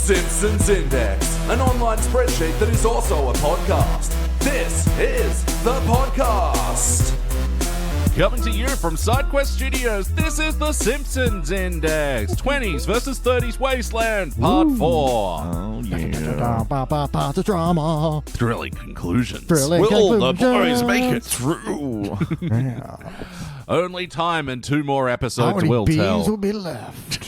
Simpsons Index, an online spreadsheet that is also a podcast. This is the podcast. Coming to you from SideQuest Studios, this is the Simpsons Index. 20s versus 30s Wasteland, Part 4. Oh, yeah. Drama. Thrilling conclusions. Will the boys make it through? Yeah. Only time and 2 more episodes How many will beans tell. will be left?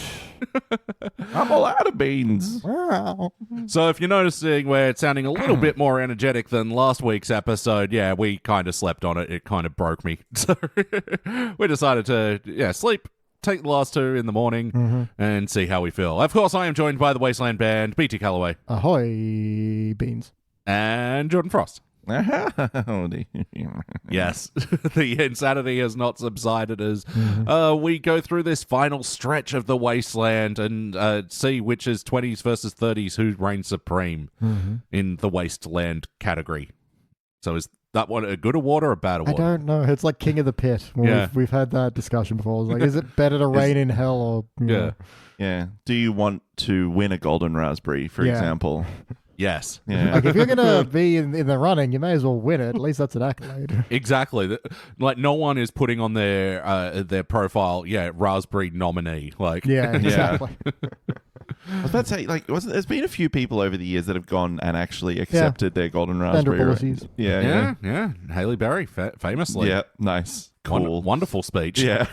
I'm all out of beans. Wow. So if you're noticing we're sounding a little bit more energetic than last week's episode, yeah, we kind of slept on it. It kind of broke me. So we decided to, sleep, take the last 2 in the morning, and see how we feel. Of course, I am joined by the Wasteland band, BT Calloway. Ahoy, beans. And Jordan Frost. Howdy. Yes, the insanity has not subsided as we go through this final stretch of the Wasteland and see which is 20s versus 30s who reigns supreme in the Wasteland category. So is that one a good award or a bad award? I don't know. It's like King of the Pit. Well, Yeah. we've had that discussion before. It's like, is it better to reign in hell or... Yeah. Yeah. Do you want to win a golden raspberry, for Yeah. example? Yes. Yeah. Like, if you're going to be in the running, you may as well win it. At least that's an accolade. Exactly. Like, no one is putting on their profile, raspberry nominee. Like, Yeah, exactly. I was about to say, there's been a few people over the years that have gone and actually accepted their golden raspberry. Vanderbilties. yeah. Haley Berry, famously. Yeah, nice. Cool. Wonderful speech. Yeah.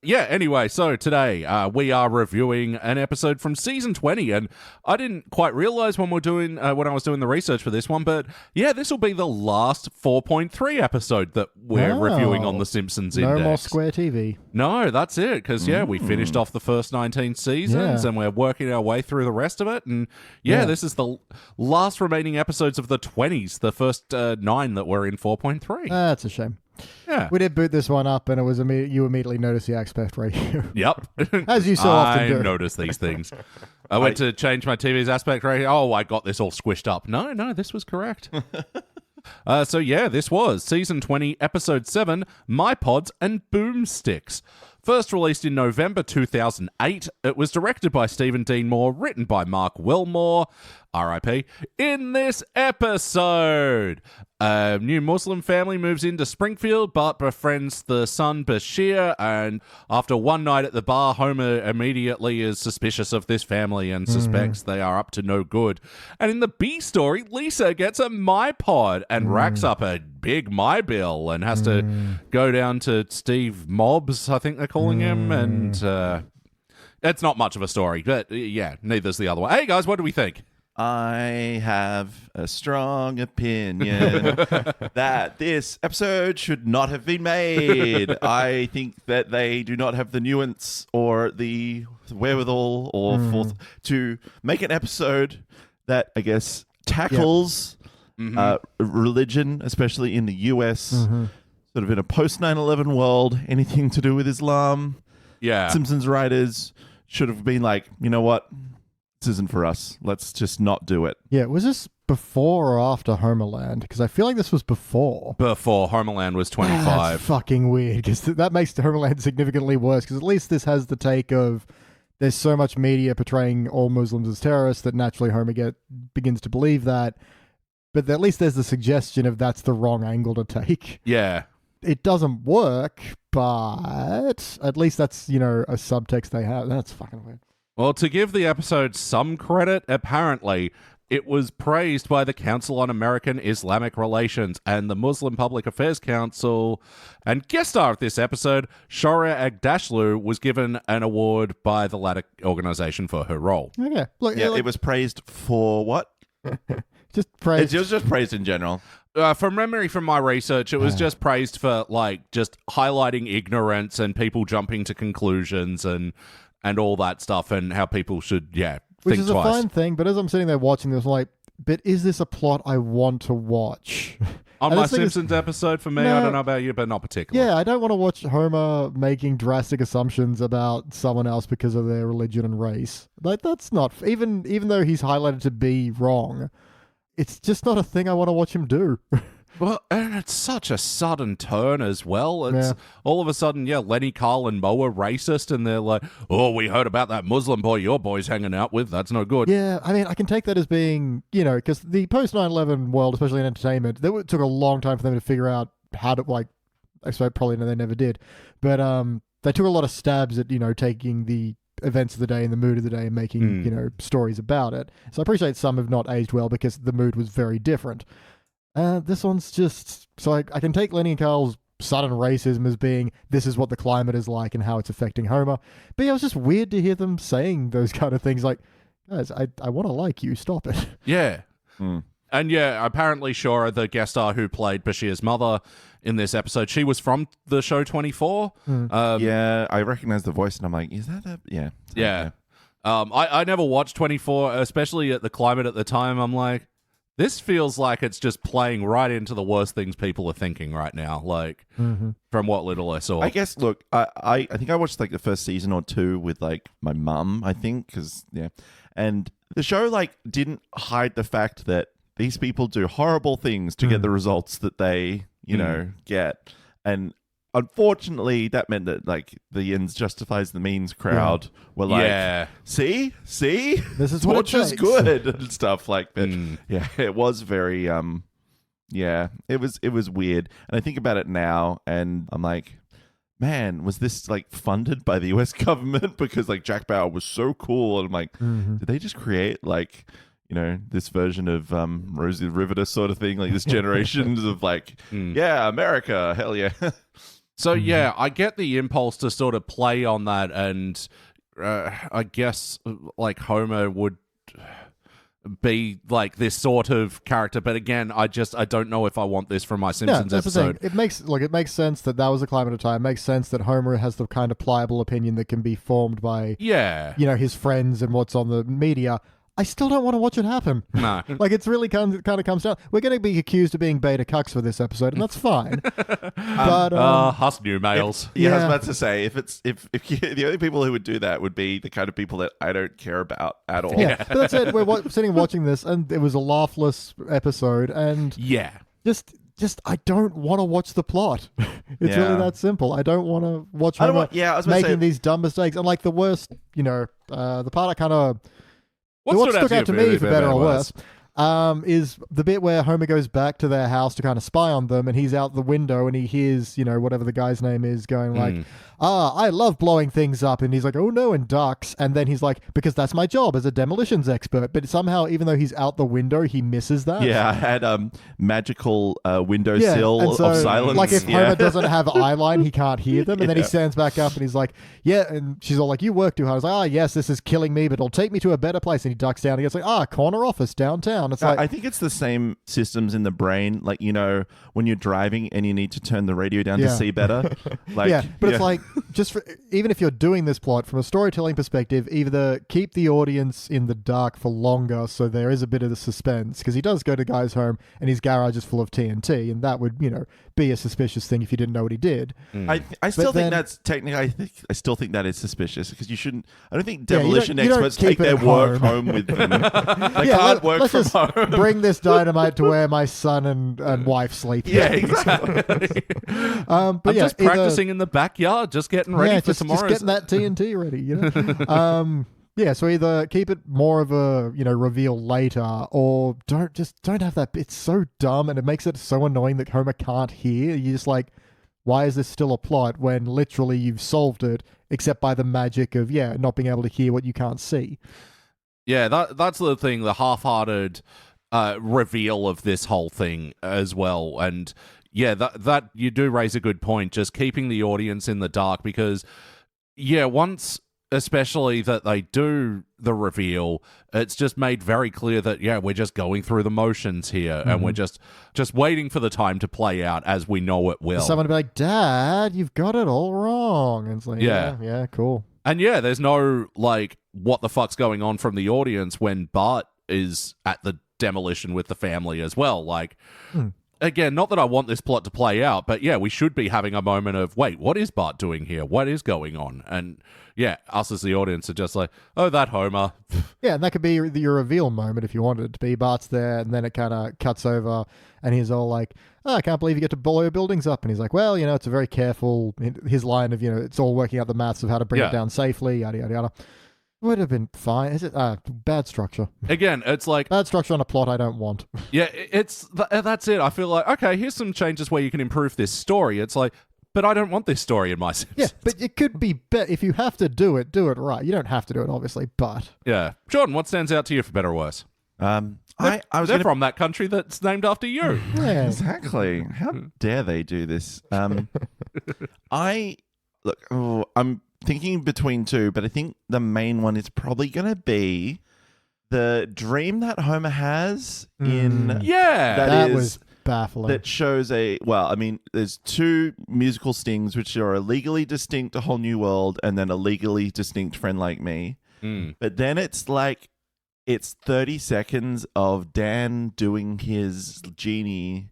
Yeah, anyway, so today we are reviewing an episode from season 20, and I didn't quite realize when when I was doing the research for this one, but yeah, this will be the last 4.3 episode that we're reviewing on the Simpsons Index. No more Square TV. No, that's it, because we finished off the first 19 seasons, and we're working our way through the rest of it, and this is the last remaining episodes of the 20s, the first 9 that were in 4.3. That's a shame. Yeah. We did boot this one up, and it was you immediately noticed the aspect ratio. Yep. As you so often do. I notice these things. I went to change my TV's aspect ratio. Oh, I got this all squished up. No, this was correct. This was Season 20, Episode 7, MyPods And Boomsticks. First released in November 2008, it was directed by Stephen Dean Moore, written by Mark Wilmore, R.I.P. In this episode, a new Muslim family moves into Springfield, but befriends the son Bashir, and after one night at the bar, Homer immediately is suspicious of this family and suspects they are up to no good. And in the B story, Lisa gets a MyPod and racks up a big My bill and has to go down to Steve Mobs, I think they're calling him, and it's not much of a story, but neither's the other one. Hey guys, what do we think? I have a strong opinion that this episode should not have been made. I think that they do not have the nuance or the wherewithal or to make an episode that, I guess, tackles religion, especially in the US, sort of in a post 9/11 world, anything to do with Islam. Yeah. Simpsons writers should have been like, you know what? This isn't for us. Let's just not do it. Yeah, was this before or after Homerland? Because I feel like this was before. Before Homerland was 25. That's fucking weird, because that makes Homerland significantly worse, because at least this has the take of there's so much media portraying all Muslims as terrorists that naturally Homer begins to believe that. But at least there's the suggestion of that's the wrong angle to take. Yeah. It doesn't work, but at least that's, a subtext they have. That's fucking weird. Well, to give the episode some credit, apparently, it was praised by the Council on American Islamic Relations and the Muslim Public Affairs Council. And guest star of this episode, Shoria Agdashlu, was given an award by the latter organization for her role. Okay. Look, It was praised for what? just praise. It was just praised in general. From memory from my research, it was just praised for, just highlighting ignorance and people jumping to conclusions and all that stuff, and how people should, Which think is twice. a fine thing, but as I'm sitting there watching this, I'm like, but is this a plot I want to watch? On I my just think Simpsons episode, for me, No. I don't know about you, but not particularly. Yeah, I don't want to watch Homer making drastic assumptions about someone else because of their religion and race. Like, that's not, even though he's highlighted to be wrong, it's just not a thing I want to watch him do. Well, and it's such a sudden turn as well. It's all of a sudden, Lenny, Carl, and Mo are racist, and they're like, "Oh, we heard about that Muslim boy your boy's hanging out with. That's no good." Yeah, I mean, I can take that as being, because the post 9/11 world, especially in entertainment, it took a long time for them to figure out how to, like, I suppose probably they never did, but they took a lot of stabs at, taking the events of the day and the mood of the day and making, stories about it. So I appreciate some have not aged well because the mood was very different. This one's just, so I can take Lenny and Carl's sudden racism as being, this is what the climate is like and how it's affecting Homer. But yeah, it was just weird to hear them saying those kind of things like, guys, I want to like you, stop it. Yeah. And apparently Shora, the guest star who played Bashir's mother in this episode, she was from the show 24. I recognize the voice and I'm like, is that a... Yeah. Yeah. I never watched 24, especially at the climate at the time. I'm like, this feels like it's just playing right into the worst things people are thinking right now, like, from what little I saw. I guess, look, I think I watched, like, the first season or two with, like, my mum, I think, because, and the show, like, didn't hide the fact that these people do horrible things to get the results that they, get. And unfortunately, that meant that, like, the ends justifies the means crowd were like, see? This is what it torture's takes. good and stuff like that. Yeah, it was very, it was weird. And I think about it now and I'm like, man, was this, like, funded by the US government? Because, like, Jack Bauer was so cool. And I'm like, did they just create, like... this version of Rosie the Riveter sort of thing, like this generations of like, America, hell yeah. So, I get the impulse to sort of play on that, and I guess, like, Homer would be, like, this sort of character, but again, I don't know if I want this from my Simpsons that's episode. The thing. It makes sense that was the climate of time. It makes sense that Homer has the kind of pliable opinion that can be formed by, his friends and what's on the media. I still don't want to watch it happen. No. Like, it's really kind of comes down. We're going to be accused of being beta cucks for this episode, and that's fine. But us new males. I was about to say, if the only people who would do that would be the kind of people that I don't care about at all. Yeah, but that's it. We're sitting watching this, and it was a laughless episode, and just I don't want to watch the plot. It's really that simple. I don't want to watch Homer making these dumb mistakes. And, like, the worst, the part I kind of... What stuck out to me, for better or worse, is the bit where Homer goes back to their house to kind of spy on them, and he's out the window and he hears, whatever the guy's name is, going like, I love blowing things up. And he's like, oh no, and ducks. And then he's like, because that's my job as a demolitions expert. But somehow, even though he's out the window, he misses that. Yeah, I had magical windowsill of silence. Like, if Homer doesn't have eyeline, he can't hear them. And then he stands back up and he's like, and she's all like, you work too hard. I was like, yes, this is killing me, but it'll take me to a better place. And he ducks down and he gets like, corner office downtown. It's like, I think it's the same systems in the brain. Like, when you're driving and you need to turn the radio down to see better. Like, but it's like, even if you're doing this plot from a storytelling perspective, either keep the audience in the dark for longer so there is a bit of the suspense, because he does go to Guy's home and his garage is full of TNT, and that would, be a suspicious thing if you didn't know what he did. I still think that's technically, I still think that is suspicious, because you shouldn't, I don't think demolition experts take their work home with them. They can't work from home. Bring this dynamite to where my son and wife sleep. Yeah, exactly. But I'm just practicing in the backyard, just getting ready for tomorrow. Just getting that TNT ready, so either keep it more of a, reveal later, or don't have that. It's so dumb, and it makes it so annoying that Homer can't hear. You're just like, why is this still a plot when literally you've solved it, except by the magic of, not being able to hear what you can't see. Yeah, that's the thing, the half-hearted reveal of this whole thing as well. And that you do raise a good point, just keeping the audience in the dark, because once especially that they do the reveal, it's just made very clear that we're just going through the motions here, and we're just waiting for the time to play out as we know it will. Someone would be like, Dad, you've got it all wrong. And it's like, yeah, cool. And there's no, like, what the fuck's going on from the audience when Bart is at the demolition with the family as well. Like, again, not that I want this plot to play out, but yeah, we should be having a moment of, wait, what is Bart doing here? What is going on? And yeah, us as the audience are just like, oh, that Homer. Yeah, and that could be your reveal moment if you wanted it to be. Bart's there, and then it kind of cuts over, and he's all like, oh, I can't believe you get to blow your buildings up. And he's like, well, it's a very careful, his line of, it's all working out the maths of how to bring it down safely, yada, yada, yada. Would have been fine. Is it bad structure? Again, it's like bad structure on a plot I don't want. Yeah, that's it. I feel like, okay, here's some changes where you can improve this story. It's like, but I don't want this story in my Simpsons. Yeah, but it could be better. If you have to do it right. You don't have to do it, obviously, but yeah. Jordan, what stands out to you for better or worse? I was They're from that country that's named after you. yeah. Exactly. How dare they do this? I'm thinking between two, but I think the main one is probably going to be the dream that Homer has in... Yeah. That was baffling. That shows there's two musical stings, which are a legally distinct A Whole New World and then a legally distinct Friend Like Me. But then it's like, it's 30 seconds of Dan doing his genie...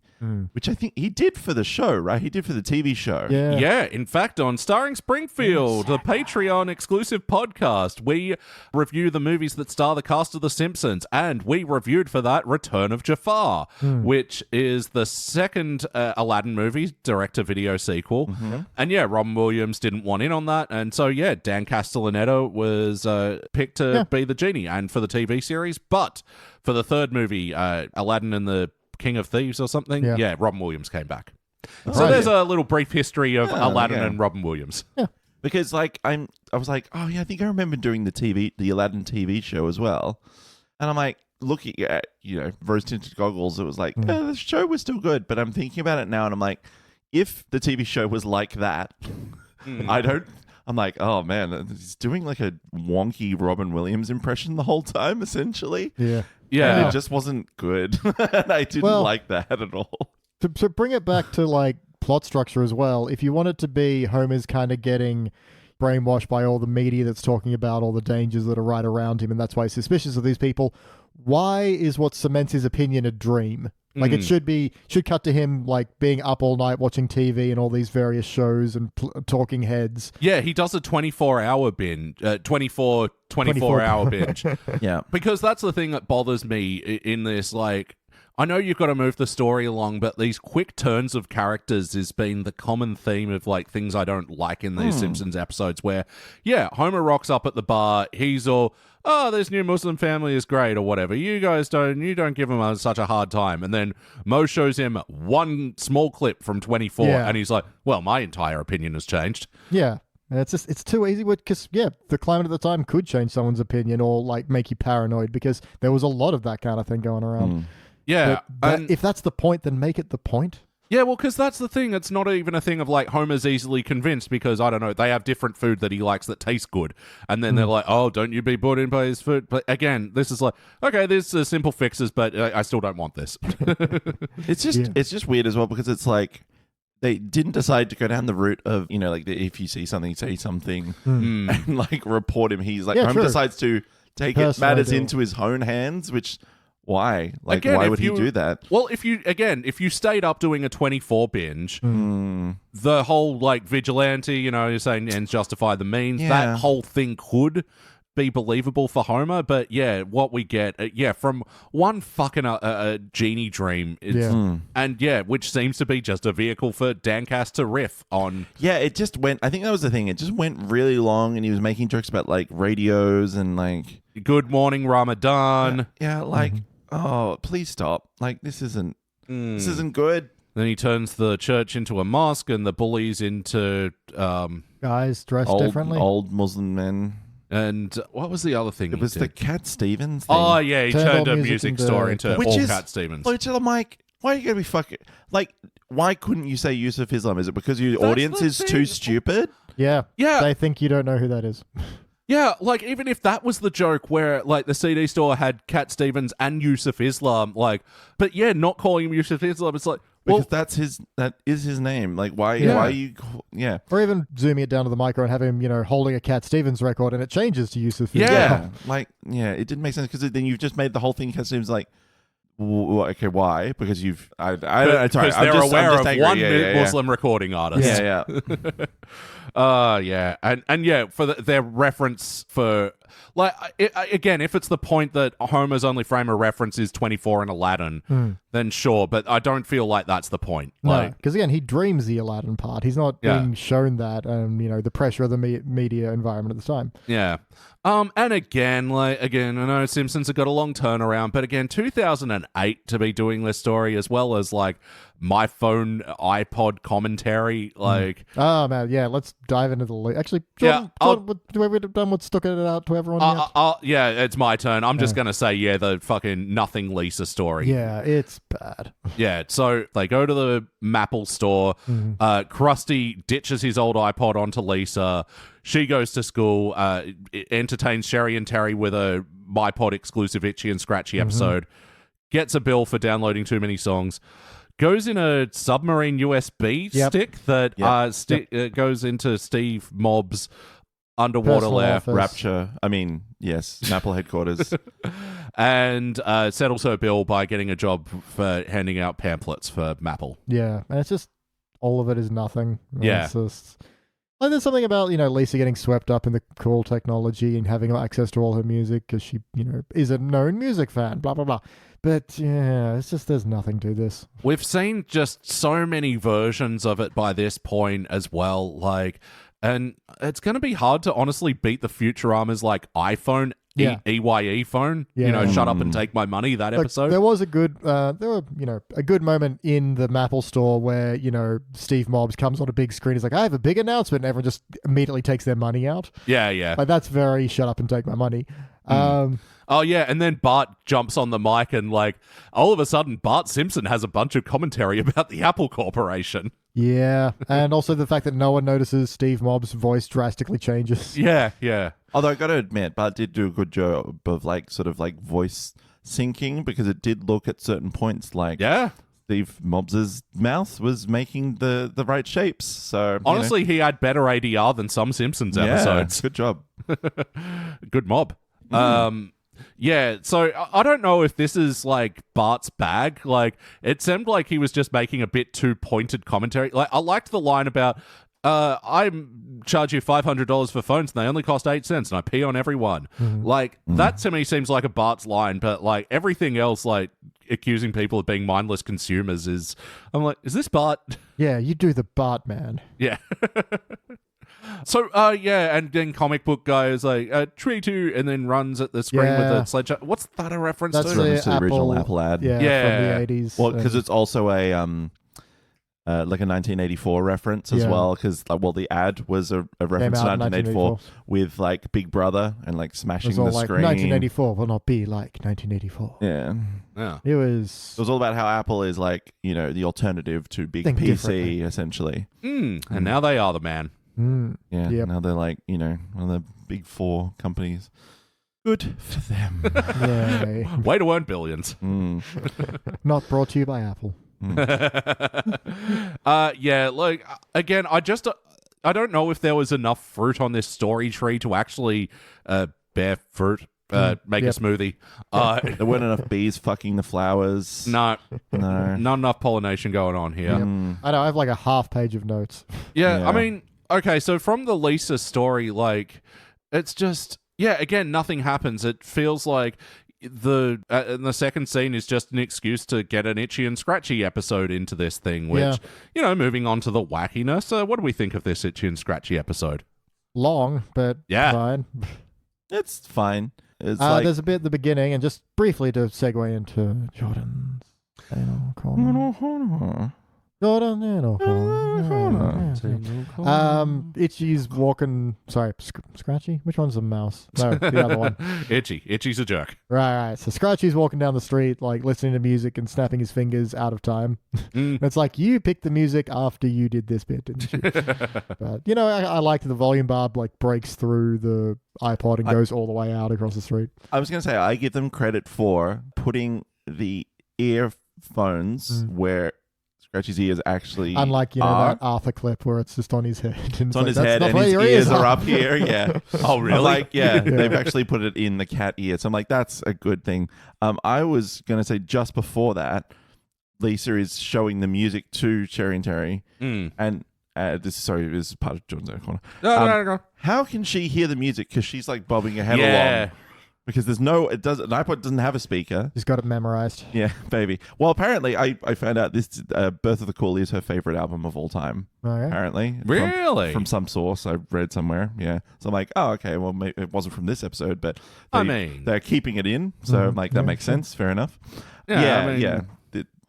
Which I think he did for the show, right? He did for the TV show. Yeah. In fact, on Starring Springfield, the Patreon exclusive podcast, we review the movies that star the cast of The Simpsons, and we reviewed for that Return of Jafar, which is the second Aladdin movie, direct-to-video sequel. And yeah, Robin Williams didn't want in on that, and so yeah, Dan Castellaneta was picked to be the genie, and for the TV series, but for the third movie, Aladdin and the King of Thieves or something. Yeah, Robin Williams came back. So there's a little brief history of Aladdin and Robin Williams. Yeah. Because I was like, oh yeah, I think I remember doing the Aladdin TV show as well. And I'm like, looking at, rose-tinted goggles, it was like, the show was still good. But I'm thinking about it now and I'm like, if the TV show was like that, I'm like, oh man, he's doing like a wonky Robin Williams impression the whole time, essentially. Yeah. Yeah. And it just wasn't good. And I didn't like that at all. To bring it back to like plot structure as well, if you want it to be Homer's kind of getting brainwashed by all the media that's talking about all the dangers that are right around him, and that's why he's suspicious of these people, why is what cements his opinion a dream? Like it should cut to him like being up all night watching TV and all these various shows and talking heads. Yeah, he does a 24-hour binge, 24-hour binge. Yeah. Because that's the thing that bothers me in this, like, I know you've got to move the story along, but these quick turns of characters has been the common theme of like things I don't like in these Simpsons episodes where, yeah, Homer rocks up at the bar, he's all, oh, this new Muslim family is great or whatever. You guys don't give him such a hard time. And then Mo shows him one small clip from 24 and he's like, well, my entire opinion has changed. Yeah. It's too easy because, the climate at the time could change someone's opinion or like make you paranoid because there was a lot of that kind of thing going around. Yeah. But if that's the point, then make it the point. Yeah, well, because that's the thing. It's not even a thing of like Homer's easily convinced because, I don't know, they have different food that he likes that tastes good. And then they're like, oh, don't you be bought in by his food? But again, this is like, okay, there's simple fixes, but I still don't want this. It's just weird as well because it's like they didn't decide to go down the route of, like if you see something, say something and like report him. He's like, Homer decides to take matters into his own hands, which... Why? Like, again, why would he do that? Well, if you stayed up doing a 24 binge, the whole, like, vigilante, you're saying ends justify the means, that whole thing could be believable for Homer, but yeah, what we get, from one fucking genie dream, and which seems to be just a vehicle for Dan Cass to riff on. Yeah, it just went, I think that was the thing, it just went really long, and he was making jokes about, like, radios and, like... Good morning, Ramadan. Yeah, like... Oh, please stop. Like, this isn't good. Then he turns the church into a mosque and the bullies into... guys dressed differently. Old Muslim men. And what was the other thing It was the Cat Stevens thing. Oh, yeah, he turned a music store into all Cat Stevens. Which I'm like, why are you going to be fucking... Like, why couldn't you say Yusuf Islam? Is it because your audience is too stupid? Yeah. They think you don't know who that is. Yeah, like, even if that was the joke where, like, the CD store had Cat Stevens and Yusuf Islam, like, but yeah, not calling him Yusuf Islam, it's like, well... Because that is his name. Like, why are you... Yeah. Or even zooming it down to the micro and have him, holding a Cat Stevens record and it changes to Yusuf Islam. Yeah. Like, it didn't make sense because then you've just made the whole thing Cat Stevens, like, Okay, why? Because you've... sorry, Because they're aware of one Muslim recording artist. Yeah. Yeah, and yeah, for their reference for like again, if it's the point that Homer's only frame of reference is 24 and Aladdin, then sure, but I don't feel like that's the point. No, because again, he dreams the Aladdin part. He's not being shown that, the pressure of the media environment at the time. Yeah. And again, I know Simpsons have got a long turnaround, but again, 2008 to be doing this story as well as like my phone iPod commentary, like. Oh man, yeah. Let's dive into the actually. Jordan, do we have done what's stuck it out to everyone yet? Yeah, it's my turn. I'm just gonna say, the fucking nothing Lisa story. Yeah, it's bad. Yeah, so they go to the Maple store. Krusty ditches his old iPod onto Lisa. She goes to school, entertains Sherry and Terry with a MyPod exclusive Itchy and Scratchy episode, gets a bill for downloading too many songs, goes in a submarine USB stick that goes into Steve Mob's underwater Personal lair. office. Rapture. I mean, yes, Maple headquarters. And settles her bill by getting a job for handing out pamphlets for Maple. Yeah, and it's just all of it is nothing. Yeah. It's just, like, there's something about, Lisa getting swept up in the cool technology and having access to all her music because she, is a known music fan, blah, blah, blah. But, yeah, it's just there's nothing to this. We've seen just so many versions of it by this point as well, and it's going to be hard to honestly beat the Futurama's, iPhone EYE phone, shut up and take my money, that episode. There was a good, a good moment in the Maple store where, Steve Mobs comes on a big screen. He's like, I have a big announcement. And everyone just immediately takes their money out. Yeah. Like, that's very shut up and take my money. Oh, yeah, and then Bart jumps on the mic and, all of a sudden, Bart Simpson has a bunch of commentary about the Apple Corporation. Yeah, and also the fact that no one notices Steve Mob's voice drastically changes. Yeah. Although I got to admit, Bart did do a good job of voice syncing, because it did look at certain points like Steve Mobs' mouth was making the right shapes. So honestly, he had better ADR than some Simpsons episodes. Good job. Good mob. Yeah, so I don't know if this is Bart's bag. It seemed like he was just making a bit too pointed commentary. I liked the line about, I charge you $500 for phones and they only cost 8 cents and I pee on every one. That to me seems like a Bart's line, but everything else, accusing people of being mindless consumers I'm like, is this Bart? Yeah, you do the Bart, man. Yeah. So, and then comic book guy is like, tree 2, and then runs at the screen with a sledgehammer. What's that a reference That's to? Reference to the original Apple ad. Yeah, from the 80s. Well, because it's also a a 1984 reference as well, because the ad was a reference to 1984 with Big Brother and smashing the screen. 1984 will not be like 1984. Yeah. It was all about how Apple is the alternative to big PC essentially. And now they are the man. Yeah. Yep. Now they're one of the big 4 companies. Good for them. Yay. Way to earn billions. Not brought to you by Apple. Again, I don't know if there was enough fruit on this story tree to actually bear fruit, make a smoothie. There weren't enough bees fucking the flowers. No, not enough pollination going on here. I know, I have a half page of notes. Yeah, I mean, okay, so from the Lisa story, it's just, again, nothing happens. It feels like the second scene is just an excuse to get an Itchy and Scratchy episode into this thing, which, moving on to the wackiness, what do we think of this Itchy and Scratchy episode? Long, but fine. It's fine. It's there's a bit at the beginning, and just briefly to segue into Jordan's anal corner. Itchy's walking. Sorry, Scratchy. Which one's a mouse? No, the other one. Itchy's a jerk. Right. So Scratchy's walking down the street, listening to music and snapping his fingers out of time. It's like, you picked the music after you did this bit, didn't you? But I liked the volume bar breaks through the iPod and goes all the way out across the street. I was going to say, I give them credit for putting the earphones where Scratchy's ears actually Unlike, are. that Arthur clip where it's just on his head. And It's on his head and his ears are up here. Yeah. Oh, really? I'm like, they've actually put it in the cat ear. So I'm like, that's a good thing. I was going to say just before that, Lisa is showing the music to Cherry and Terry. And this is part of John's corner. No. How can she hear the music? Because she's like bobbing her head along. Because an iPod doesn't have a speaker. He's got it memorized. Yeah, baby. Well, apparently, I found out this Birth of the Cool is her favorite album of all time. Oh, yeah? Apparently. Really? From some source I read somewhere. Yeah. So I'm like, oh, okay. Well, maybe it wasn't from this episode, but they're keeping it in. So I'm like, that makes sense. Fair enough. Yeah.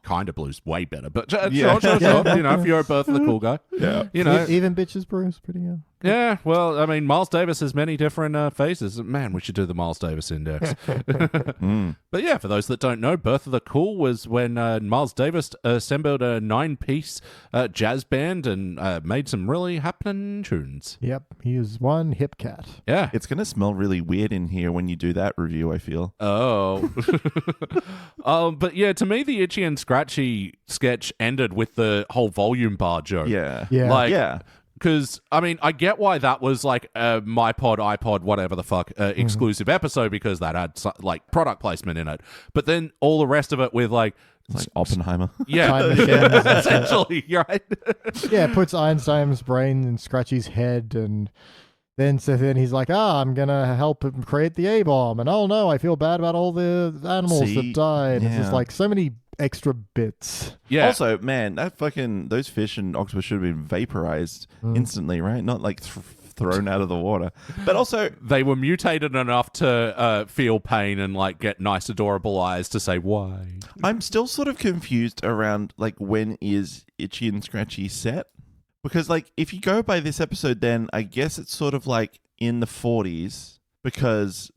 Kind of Blues way better, but sure. Yeah. If you're a Birth of the Cool guy, Even Bitches Brews, pretty good. Yeah, well, Miles Davis has many different phases. Man, we should do the Miles Davis index. But yeah, for those that don't know, Birth of the Cool was when Miles Davis assembled a 9-piece jazz band and made some really happening tunes. Yep, he is one hip cat. Yeah. It's going to smell really weird in here when you do that review, I feel. Oh. But yeah, to me, the Itchy and Scratchy sketch ended with the whole volume bar joke. Yeah. Because, I get why that was like a MyPod, iPod, whatever the fuck, exclusive episode because that had product placement in it. But then all the rest of it with It's like Oppenheimer. Yeah, Time machines. essentially, right? Yeah, it puts Einstein's brain in Scratchy's head, and then he's like, I'm going to help him create the A-bomb. And oh no, I feel bad about all the animals that died. Yeah. It's just like so many extra bits. Yeah. Also, man, those fish and octopus should have been vaporized instantly, right? Not like thrown out of the water. But also, they were mutated enough to feel pain and get nice, adorable eyes to say why. I'm still sort of confused around when is Itchy and Scratchy set? Because if you go by this episode, then I guess it's sort of in the 40s because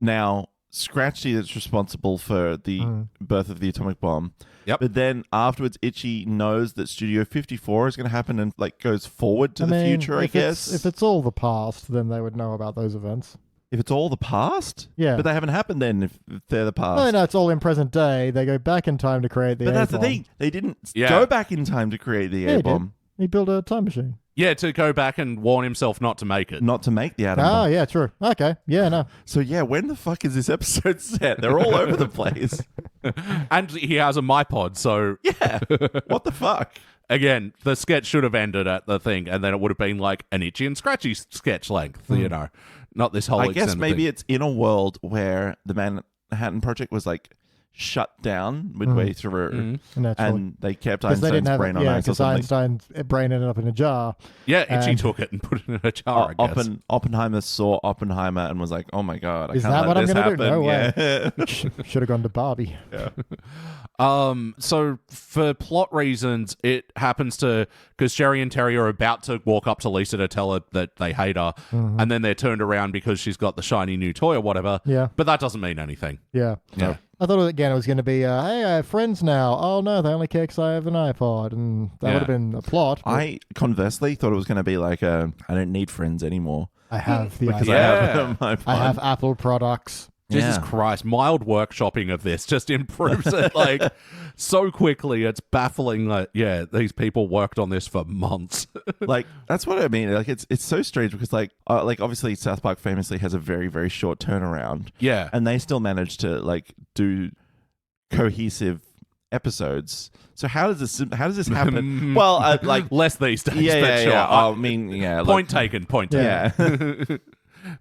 now Scratchy is responsible for the birth of the atomic bomb. Yep. But then afterwards, Itchy knows that Studio 54 is going to happen and goes forward to the future, I guess. If it's all the past, then they would know about those events. If it's all the past? Yeah. But they haven't happened then if they're the past. No, it's all in present day. They go back in time to create the But that's A-bomb. the thing. They didn't go back in time to create the Yeah, A-bomb. He built a time machine. Yeah, to go back and warn himself not to make it. Not to make the atom bomb. Yeah, true. Okay. Yeah, no. So yeah, when the fuck is this episode set? They're all over the place. And he has a MyPod, so... Yeah. What the fuck? Again, the sketch should have ended at the thing, and then it would have been an Itchy and Scratchy sketch length, not this whole I guess extended maybe thing. it's in a world where the Manhattan Project was shut down midway through, and they kept Einstein's brain on ice or because something. Einstein's brain ended up in a jar. Yeah, Itchy took it and put it in a jar, I guess. Oppenheimer saw Oppenheimer and was like, "Oh my god, I Is can't that let what I'm this gonna happen." do? No way. Yeah. Should have gone to Barbie. So for plot reasons, it happens to because Sherry and Terry are about to walk up to Lisa to tell her that they hate her, and then they're turned around because she's got the shiny new toy or whatever. Yeah. But that doesn't mean anything. Yeah. Yeah. I thought again it was going to be, hey, I have friends now. Oh no, they only care because I have an iPod, and that would have been a plot. but I conversely thought it was going to be I don't need friends anymore I have the because iPod. I have my I have Apple products. Jesus Yeah. Christ, mild workshopping of this just improves it so quickly. It's baffling. These people worked on this for months. That's what I mean. It's so strange because obviously South Park famously has a very, very short turnaround. Yeah. And they still manage to do cohesive episodes. So how does this happen? Well, less these days. yeah, but yeah, sure. yeah. I mean, yeah. Point taken. Point taken. Yeah.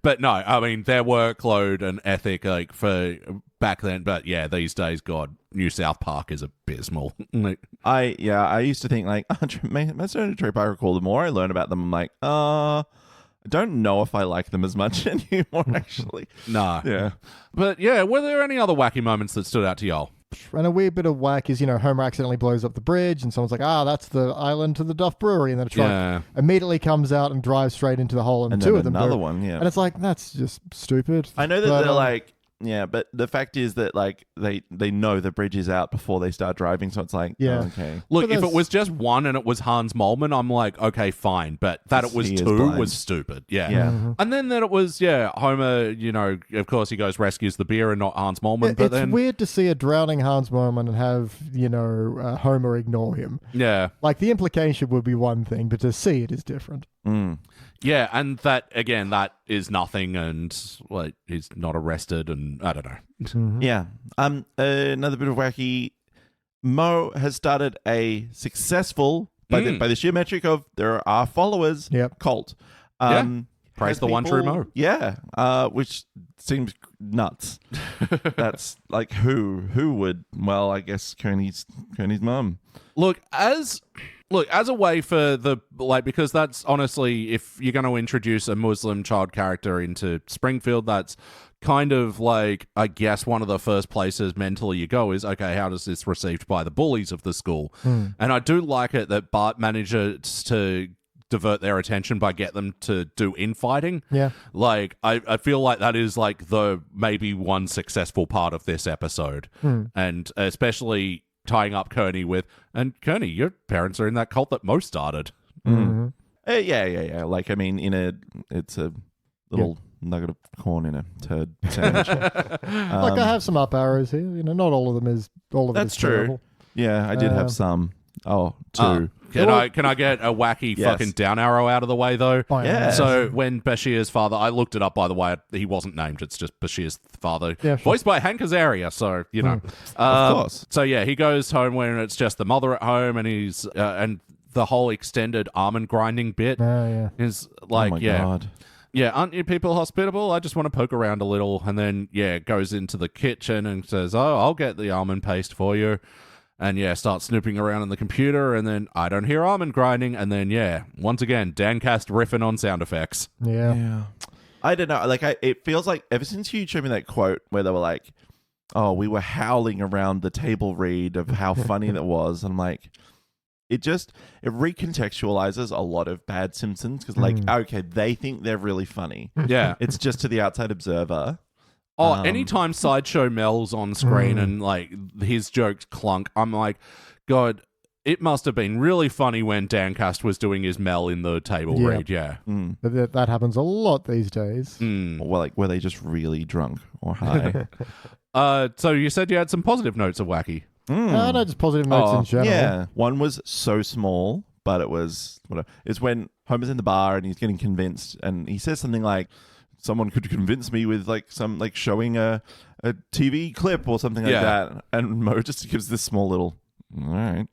But no, their workload and ethic, for back then. But yeah, these days, God, New South Park is abysmal. I used to think Master Trey Park are cool. The more I learn about them, I'm like, I don't know if I like them as much anymore. Actually, No. yeah. But yeah, were there any other wacky moments that stood out to y'all? And a weird bit of whack is, Homer accidentally blows up the bridge, and someone's like, that's the island to the Duff Brewery, and then a truck immediately comes out and drives straight into the hole, and two then of them another do. one, yeah. And it's like, that's just stupid. I know that But, they're Yeah, but the fact is that like they know the bridge is out before they start driving, so it's like, Yeah. oh, okay. Look, But if it was just one and it was Hans Moleman, I'm like, okay, fine. But that it was He is 2 blind. was stupid. Yeah. Yeah. And then that it was, Homer, of course he goes rescues the beer and not Hans Moleman. But It's then, weird to see a drowning Hans Moleman and have, Homer ignore him. yeah. Like, the implication would be one thing, but to see it is different. Mm. Yeah, and that, again, that is nothing and, like, he's not arrested and I don't know. Yeah. Another bit of wacky. Mo has started a successful, by the sheer metric of there are followers, Yep. cult. Praise Has the one true people- Mo. Yeah, which seems nuts. That's like who would? Well, I guess Kearney's mum. Look, as a way for because that's honestly, if you're going to introduce a Muslim child character into Springfield, that's kind of like, I guess, one of the first places mentally you go is, okay, how does this received by the bullies of the school? And I do like it that Bart manages to divert their attention by get them to do infighting. Yeah. Like, I feel like that is like the maybe one successful part of this episode. And especially tying up Kearney with, and Kearney, your parents are in that cult that Mo started. Yeah. Like, I mean, it's a little nugget of corn in a turd sandwich. Like, I have some up arrows here. Not all of them is That's is true. terrible. Yeah, I did have some. Oh, two. Can I get a wacky Yes. fucking down arrow out of the way though? Fine. Yeah. So when Bashir's father, I looked it up by the way, he wasn't named. It's just Bashir's father, Yeah, sure. voiced by Hank Azaria. So Of course. So yeah, he goes home when it's just the mother at home, and he's and the whole extended almond grinding bit Yeah. is like, oh my God. yeah, aren't you people hospitable? I just want to poke around a little. And then, goes into the kitchen and says, oh, I'll get the almond paste for you. And, starts snooping around in the computer. And then I don't hear almond grinding. And then, once again, Dancast riffing on sound effects. Yeah. I don't know. Like, it feels like ever since you showed me that quote where they were like, oh, we were howling around the table read of how funny that was. I'm like, it recontextualizes a lot of bad Simpsons because, like, okay, they think they're really funny. Yeah. It's just to the outside observer. Oh, anytime Sideshow Mel's on screen and, like, his jokes clunk, I'm like, God, it must have been really funny when Dancast was doing his Mel in the table Yeah. read, yeah. But that happens a lot these days. Or like, were they just really drunk or high? So you said you had some positive notes of Wacky. No, just positive notes in general. Yeah. One was so small, but it was whatever. It's when Homer's in the bar and he's getting convinced, and he says something like, someone could convince me with like some like showing a TV clip or something like that. And Mo just gives this small little, all right.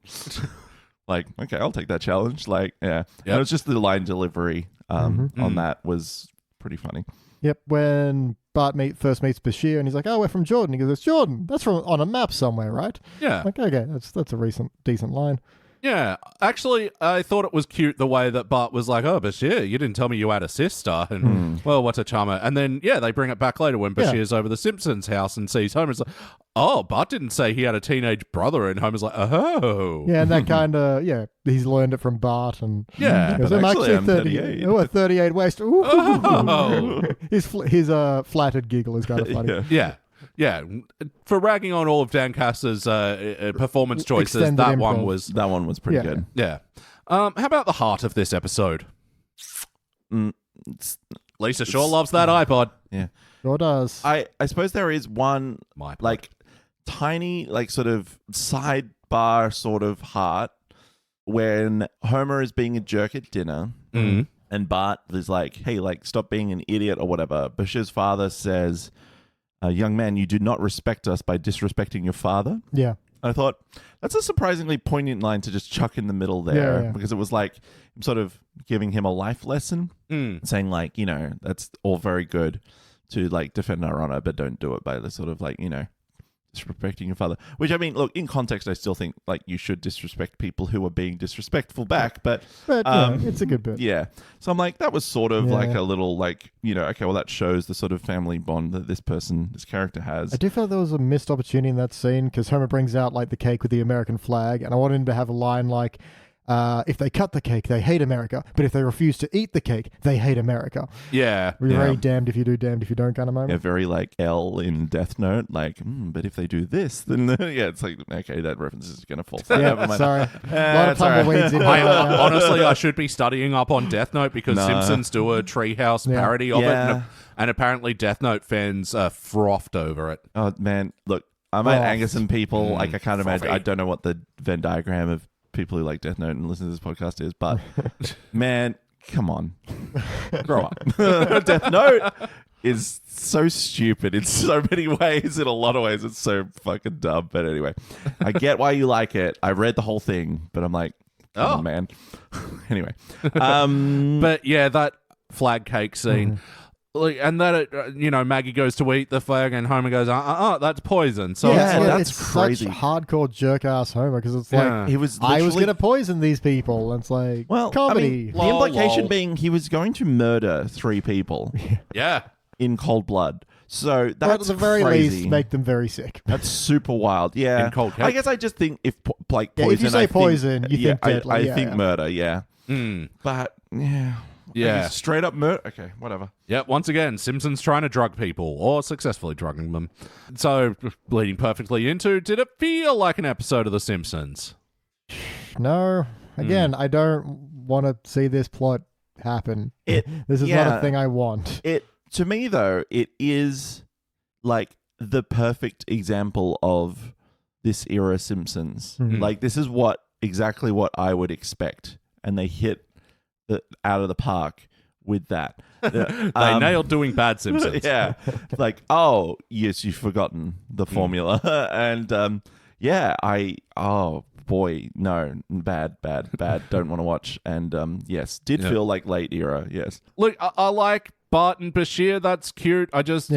Like, okay, I'll take that challenge. Like, yeah. And it was just the line delivery on that was pretty funny. Yep. When Bart first meets Bashir and he's like, oh, we're from Jordan. He goes, it's Jordan. That's from on a map somewhere, right? Yeah. Like, okay, that's a decent line. Yeah, actually, I thought it was cute the way that Bart was like, oh, Bashir, you didn't tell me you had a sister. And, well, what a charmer. And then, they bring it back later when Bashir's over the Simpsons house and sees Homer. It's like, oh, Bart didn't say he had a teenage brother. And Homer's like, oh. Yeah, and that kind of, he's learned it from Bart. And Yeah. he goes, But I'm actually, actually I'm 38. Oh, a 38 waist. Ooh. Oh. His flattered giggle is kind of funny. Yeah. For ragging on all of Dancast's performance choices, Extended that improv. one was pretty Yeah. good. Yeah. How about the heart of this episode? Lisa sure loves that iPod. Yeah. Sure does. I suppose there is one My pod. like tiny like sort of sidebar sort of heart when Homer is being a jerk at dinner and Bart is like, hey, like stop being an idiot or whatever. Bashir's father says, young man, you do not respect us by disrespecting your father. Yeah. I thought that's a surprisingly poignant line to just chuck in the middle there because it was like sort of giving him a life lesson, saying like, that's all very good to like defend our honor, but don't do it by the sort of like, disrespecting your father. Which I mean, look, in context, I still think like you should disrespect people who are being disrespectful back, but it's a good bit. yeah. So I'm like, that was sort of like a little like, okay, well that shows the sort of family bond that this character has. I do feel there was a missed opportunity in that scene because Homer brings out like the cake with the American flag, and I wanted him to have a line like, if they cut the cake, they hate America. But if they refuse to eat the cake, they hate America. Yeah. We're very damned if you do, damned if you don't kind of moment. Yeah, very like L in Death Note. Like, but if they do this, then yeah, it's like, okay, that reference is going to fall flat. Never mind. Sorry. A lot of it's all right. tumbleweeds in here. Honestly, I should be studying up on Death Note because No. Simpsons do a Treehouse parody of it. Yeah. And apparently Death Note fans frothed over it. Oh, man. Look, I might Oh. anger some people. Like, I can't imagine. Frothy. I don't know what the Venn diagram of people who like Death Note and listen to this podcast is, but man, come on. Grow up. Death Note is so stupid in so many ways. In a lot of ways, it's so fucking dumb. But anyway, I get why you like it. I read the whole thing, but I'm like, come on, man. Anyway. But yeah, that flag cake scene. Like, and that Maggie goes to eat the flag, and Homer goes, that's poison. So Yeah, it's like, that's it's crazy. Such hardcore jerk ass Homer because it's Yeah. like He was I was literally- going to poison these people. And it's like comedy. the implication lol. being he was going to murder 3 people yeah. in cold blood. So Or that's at the very crazy. least, make them very sick. That's super wild. Yeah. In cold cake. I guess I just think if like Yeah, poison, if you say I think- poison, you think deadly, I yeah. think murder. Yeah. Mm. But yeah. Yeah. Maybe straight up murder. Okay, whatever. Yep, once again, Simpsons trying to drug people, or successfully drugging them. So, leading perfectly into, did it feel like an episode of The Simpsons? No. Again, I don't want to see this plot happen. This is not yeah. a thing I want. It to me though, it is like the perfect example of this era Simpsons. Like this is exactly what I would expect, and they hit out of the park with that. They nailed doing bad Simpsons. Yeah. Like, oh, yes, you've forgotten the formula. And oh boy, no, bad. Don't want to watch. And yes, did feel like late era. Yes. Look, I like Bart and Bashir. That's cute. I just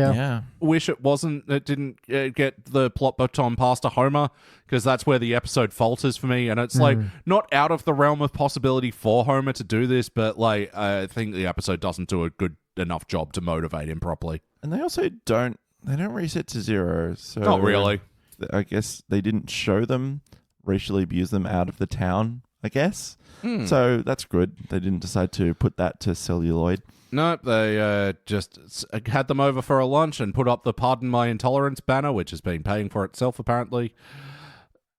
wish it didn't get the plot baton passed to Homer, because that's where the episode falters for me. And it's like not out of the realm of possibility for Homer to do this, but like I think the episode doesn't do a good enough job to motivate him properly. And they also don't reset to 0. So Not really. I guess they didn't show them racially abuse them out of the town, I guess. So that's good. They didn't decide to put that to celluloid. Nope, they just had them over for a lunch and put up the Pardon My Intolerance banner, which has been paying for itself, apparently.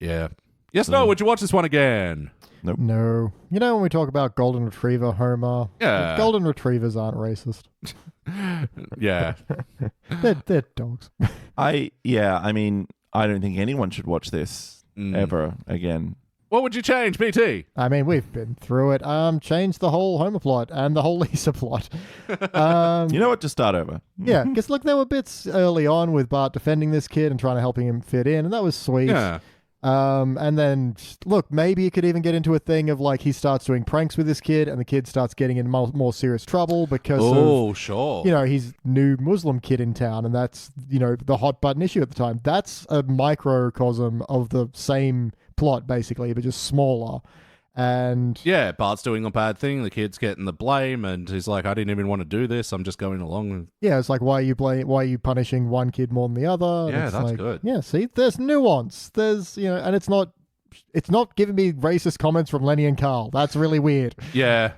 Yeah. Yes, no, would you watch this one again? No. You know when we talk about Golden Retriever Homer? Yeah. Golden Retrievers aren't racist. Yeah. They're dogs. I mean, I don't think anyone should watch this ever again. What would you change, BT? I mean, we've been through it. Change the whole Homer plot and the whole Lisa plot. You know what? To start over. Yeah, because look, there were bits early on with Bart defending this kid and trying to helping him fit in, and that was sweet. Yeah. And then, look, maybe you could even get into a thing of like he starts doing pranks with this kid and the kid starts getting in more serious trouble because of, sure. he's new Muslim kid in town, and that's, the hot button issue at the time. That's a microcosm of the same plot, basically, but just smaller. And yeah, Bart's doing a bad thing. The kid's getting the blame, and he's like, "I didn't even want to do this. I'm just going along." yeah, it's like, why are you punishing one kid more than the other? Yeah, It's that's like, good. Yeah, see, there's nuance. There's and it's not giving me racist comments from Lenny and Carl. That's really weird. Yeah.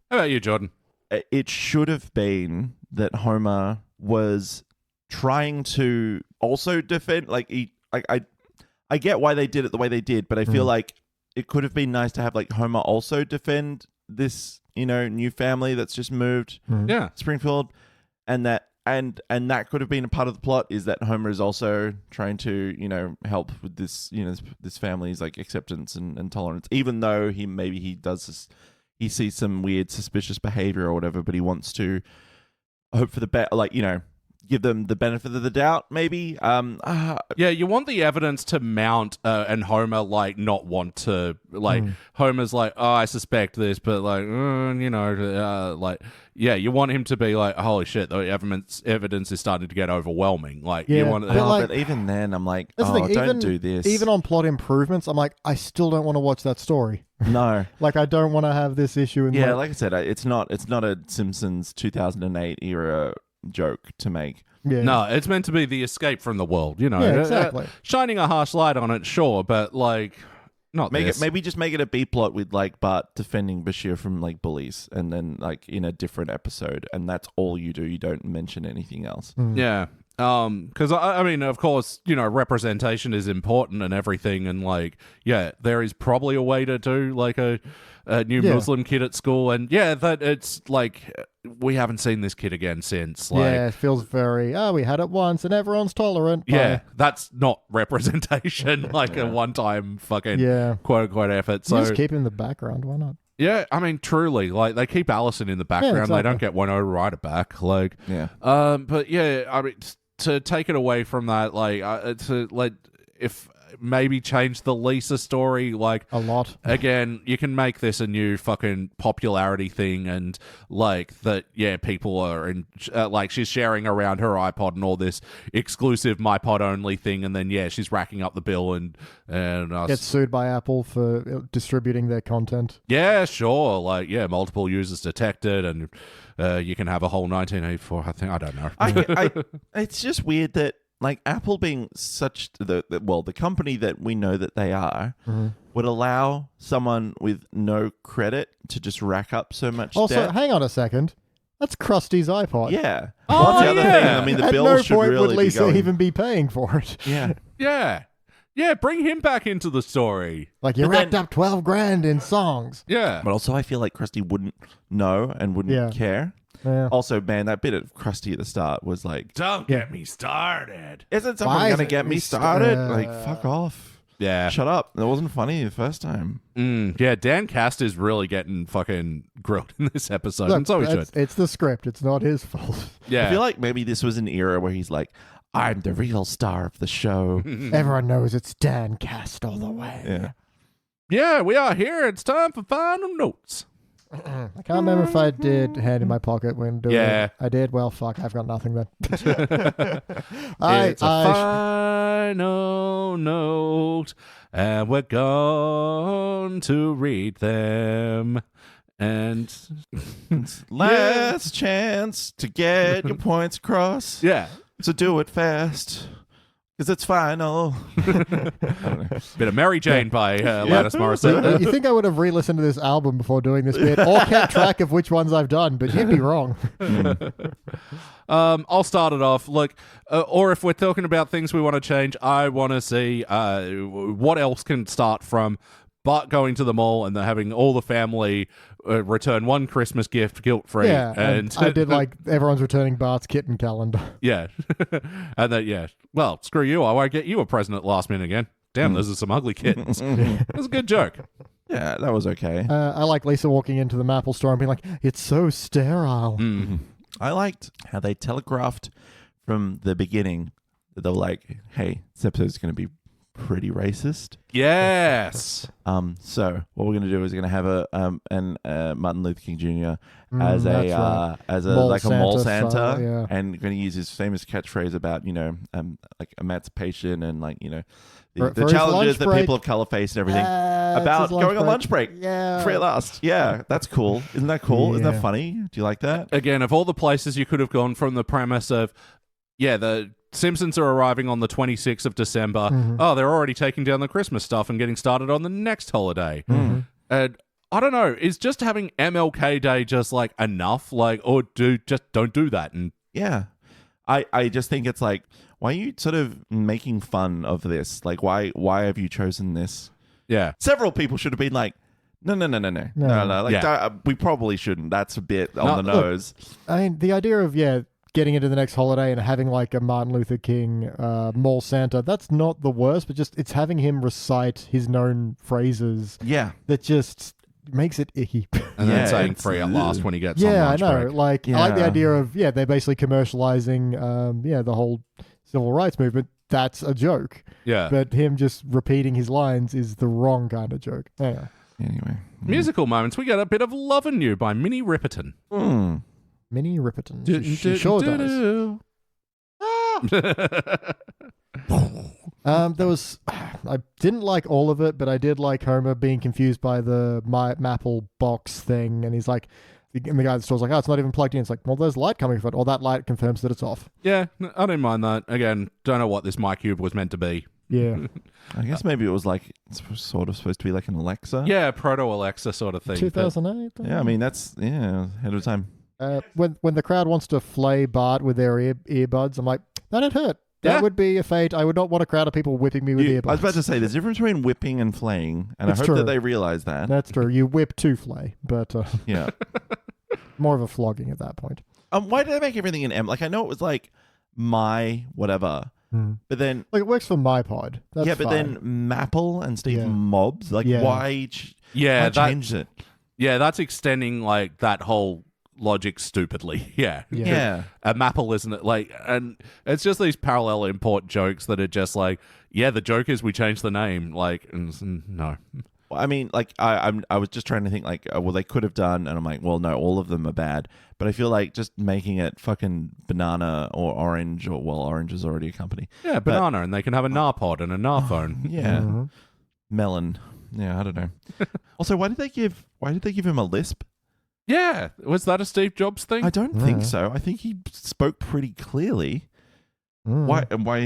How about you, Jordan? It should have been that Homer was trying to also defend. Like I get why they did it the way they did, but I feel like it could have been nice to have like Homer also defend this, new family that's just moved Yeah. Springfield, and that could have been a part of the plot, is that Homer is also trying to, help with this, this family's like acceptance and tolerance, even though he does this, he sees some weird suspicious behavior or whatever, but he wants to hope for the best, like, give them the benefit of the doubt, maybe. Yeah, you want the evidence to mount, and Homer like not want to like. Homer's like, oh, I suspect this, but like, like, yeah, you want him to be like, holy shit, the evidence is starting to get overwhelming. Like, you Yeah, want, but but even then, I'm like, That's the thing, don't do this. Even on plot improvements, I'm like, I still don't want to watch that story. No. Like, I don't want to have this issue in Yeah, my... like I said, it's not a Simpsons 2008 era joke to make. Yeah. no, it's meant to be the escape from the world. Yeah, exactly. Shining a harsh light on it, sure, but like, not Make this. it maybe just make it a B plot with like Bart defending Bashir from like bullies, and then like in a different episode, and that's all you do. You don't mention anything else. Yeah. Because I mean, of course, representation is important and everything, and like, yeah, there is probably a way to do like a new Muslim kid at school, and yeah, that it's like we haven't seen this kid again since. Like, yeah, it feels very. We had it once, and everyone's tolerant. yeah, that's not representation. Like a one-time fucking quote unquote effort. So just keep him in the background. Why not? yeah, I mean, truly, like they keep Allison in the background. exactly. They don't get Winona Ryder back. Like, Yeah. but yeah, I mean, to take it away from that, like, to like, if maybe change the Lisa story, like A lot. again, you can make this a new fucking popularity thing, and like that, yeah, people are in, like she's sharing around her iPod and all this exclusive MyPod only thing, and then yeah, she's racking up the bill and Gets sued by Apple for distributing their content. yeah, sure, like yeah, multiple users detected, and you can have a whole 1984. I think I don't know. It's just weird that like Apple being such the company that we know that they are would allow someone with no credit to just rack up so much Also, debt. hang on a second. That's Krusty's iPod. Yeah. Oh, What's the other yeah. thing? I mean, the At bill no should point really would Lisa be going. even be paying for it. Yeah. Yeah, bring him back into the story. Like, you But racked then- up 12 grand in songs. Yeah, But also, I feel like Krusty wouldn't know and wouldn't care. Yeah. Also, man, that bit of Krusty at the start was like, don't get me started. isn't someone Why going to is it get me me started? Like, fuck off. Yeah. Shut up. That wasn't funny the first time. Yeah, Dan Cast is really getting fucking grilled in this episode. Look, and so he should. it's the script. It's not his fault. Yeah. I feel like maybe this was an era where he's like, I'm the real star of the show. Everyone knows it's Dan Cast all the way. Yeah. Yeah, we are here. It's time for final notes. I can't remember if I did hand in my pocket when doing it. I did. Well, fuck. I've got nothing then. It's a final note, and we're going to read them. And Last chance to get your points across. yeah, So do it fast. Because it's final. bit of Mary Jane by Alanis Morissette. You think I would have re-listened to this album before doing this bit, or kept track of which ones I've done? But you'd be wrong. I'll start it off. Look, or if we're talking about things we want to change, I want to see what else can start from Bart going to the mall and having all the family return one Christmas gift guilt-free. Yeah, and I did like everyone's returning Bart's kitten calendar. Yeah. And then, yeah, well, screw you. I won't get you a present at last minute again. Damn, those are some ugly kittens. That's a good joke. Yeah, that was okay. I like Lisa walking into the Maple store and being like, "It's so sterile." I liked how they telegraphed from the beginning that they were like, hey, this episode's going to be pretty racist. Yes. So what we're going to do is we're going to have a Martin Luther King Jr. as that's right. Mall like a mall Santa Santa, style, yeah. and going to use his famous catchphrase about like emancipation and like For the his challenges lunch that break. people of color face and everything It's about his going on lunch break. Yeah. Free at last. Yeah, that's cool. Isn't that cool? Isn't Yeah. that funny? Do you like that? Again, of all the places you could have gone from the premise of, yeah, the Simpsons are arriving on the 26th of December. Oh, they're already taking down the Christmas stuff and getting started on the next holiday. And I don't know, is just having MLK Day just like enough? Like, or just don't do that. And Yeah. I just think it's like, why are you sort of making fun of this? Like, why have you chosen this? yeah. Several people should have been like, no. Like, Yeah. we probably shouldn't. That's a bit on the look, nose. I mean, the idea of getting into the next holiday and having like a Martin Luther King mall Santa, that's not the worst, but just it's having him recite his known phrases Yeah. that just makes it icky. And Yeah, then saying it's- free at last when he gets on Yeah, I lunch know. break. Like, I like the Yeah. idea of they're basically commercializing the whole civil rights movement. That's a joke. Yeah. But him just repeating his lines is the wrong kind of joke. Anyway. Anyway. Musical moments. We get a bit of Lovin' You by Minnie Riperton. Minnie Riperton. She sure does. There was, I didn't like all of it, but I did like Homer being confused by the Maple box thing, and he's like, and the guy at the store's like, "Oh, it's not even plugged in." It's like, well, there's light coming from it, or that light confirms that it's off. Yeah, I didn't mind that. Again, don't know what this MyCube was meant to be. Yeah. I guess maybe it was like it's sort of supposed to be like an Alexa. Yeah, proto-Alexa sort of thing. 2008. Yeah, I mean that's ahead of time. When the crowd wants to flay Bart with their earbuds, I'm like, that'd hurt. That Yeah. would be a fate. I would not want a crowd of people whipping me with earbuds. I was about to say there's a difference between whipping and flaying, and It's I hope true. that they realize that. That's true. You whip to flay, but Yeah. more of a flogging at that point. Why did they make everything in M? Like I know it was like my whatever, but then Like it works for MyPod. That's but fine. then Maple and Steve Yeah. Mobs. Like Yeah. why? Yeah, why that changed it? yeah, that's extending like that whole logic stupidly. Yeah. Yeah. A Maple, isn't it? Like, and it's just these parallel import jokes that are just like, yeah, the joke is we changed the name. Like, no. I mean, like I was just trying to think like, well, they could have done, and I'm like, well, no, all of them are bad. But I feel like just making it fucking banana or orange, or well, orange is already a company. Yeah, banana, and they can have a Narpod and a Narphone. Yeah, melon. Yeah, I don't know. Also, why did they give him a lisp? Yeah, was that a Steve Jobs thing? I don't think so. I think he spoke pretty clearly. Why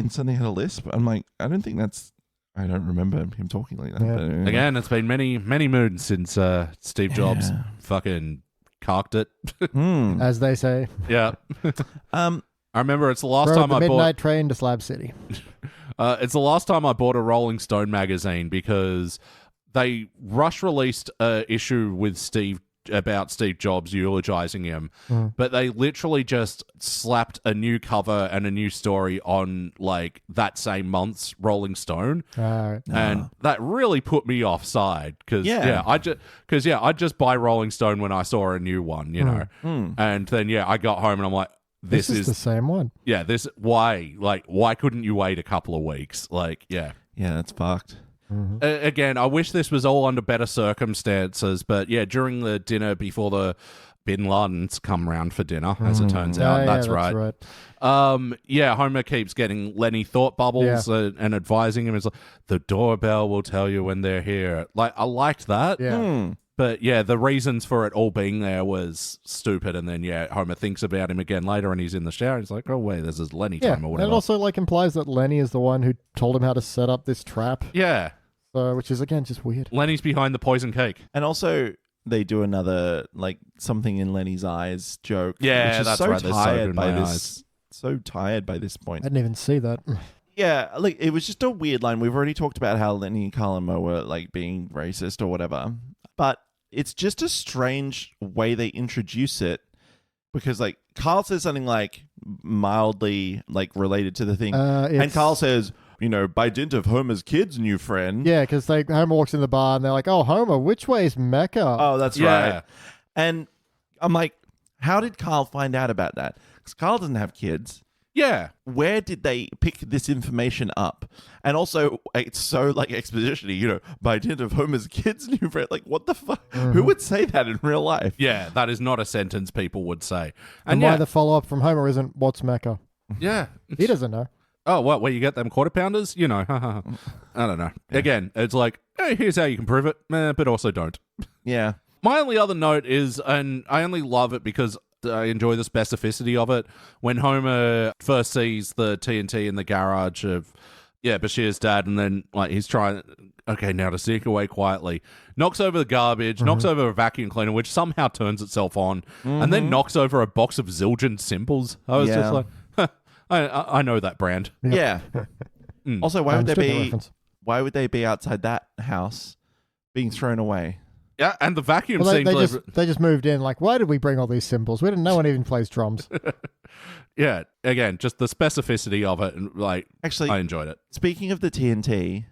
suddenly had a lisp? I'm like, I don't think that's. I don't remember him talking like that. Yeah. But anyway. Again, it's been many moons since Steve Jobs fucking cocked it. As they say. Yeah. I remember it's the last Rode time the I midnight train to Slab City. it's the last time I bought a Rolling Stone magazine because they rush released an issue with about Steve Jobs eulogizing him, but they literally just slapped a new cover and a new story on like that same month's Rolling Stone, and that really put me offside because I just buy Rolling Stone when I saw a new one, you know, and then I got home and I'm like, this is the same one. Yeah, why couldn't you wait a couple of weeks? Like, yeah, that's fucked. Again, I wish this was all under better circumstances, but during the dinner before the Bin Ladens come round for dinner, as it turns out, that's right. Homer keeps getting Lenny thought bubbles and advising him. It's like, the doorbell will tell you when they're here. Like, I liked that. Yeah. But the reasons for it all being there was stupid. And then, Homer thinks about him again later and he's in the shower. He's like, oh, wait, this is Lenny time or whatever. And it also like implies that Lenny is the one who told him how to set up this trap. Yeah. Which is, again, just weird. Lenny's behind the poison cake. And also, they do another, like, something in Lenny's eyes joke. Yeah, which is that's so right. There's tired soap in by my this. eyes. So tired by this point. I didn't even see that. Yeah, like, it was just a weird line. We've already talked about how Lenny and Carl and Mo were, like, being racist or whatever. But it's just a strange way they introduce it. Because, like, Carl says something, like, mildly, like, related to the thing. And Carl says, you know, by dint of Homer's kid's new friend. Yeah, because Homer walks in the bar and they're like, oh, Homer, which way is Mecca? Oh, that's right. And I'm like, how did Carl find out about that? Because Carl doesn't have kids. Yeah. Where did they pick this information up? And also, it's so, like, exposition-y, you know, by dint of Homer's kid's new friend. Like, what the fuck? Who would say that in real life? Yeah, that is not a sentence people would say. And why the follow-up from Homer isn't, what's Mecca? Yeah. He doesn't know. Oh, what, where you get them quarter pounders? You know, I don't know. Yeah. Again, it's like, hey, here's how you can prove it, but also don't. Yeah. My only other note is, and I only love it because I enjoy the specificity of it, when Homer first sees the TNT in the garage of, Bashir's dad, and then, like, he's trying, okay, now to sneak away quietly, knocks over the garbage, knocks over a vacuum cleaner, which somehow turns itself on, and then knocks over a box of Zildjian symbols. I was just like, I know that brand. Yeah. Also, why would they be outside that house being thrown away? Yeah, and the vacuum seems they just moved in. Like, why did we bring all these symbols? No one even plays drums. Yeah, again, just the specificity of it, and like, actually, I enjoyed it. Speaking of the TNT,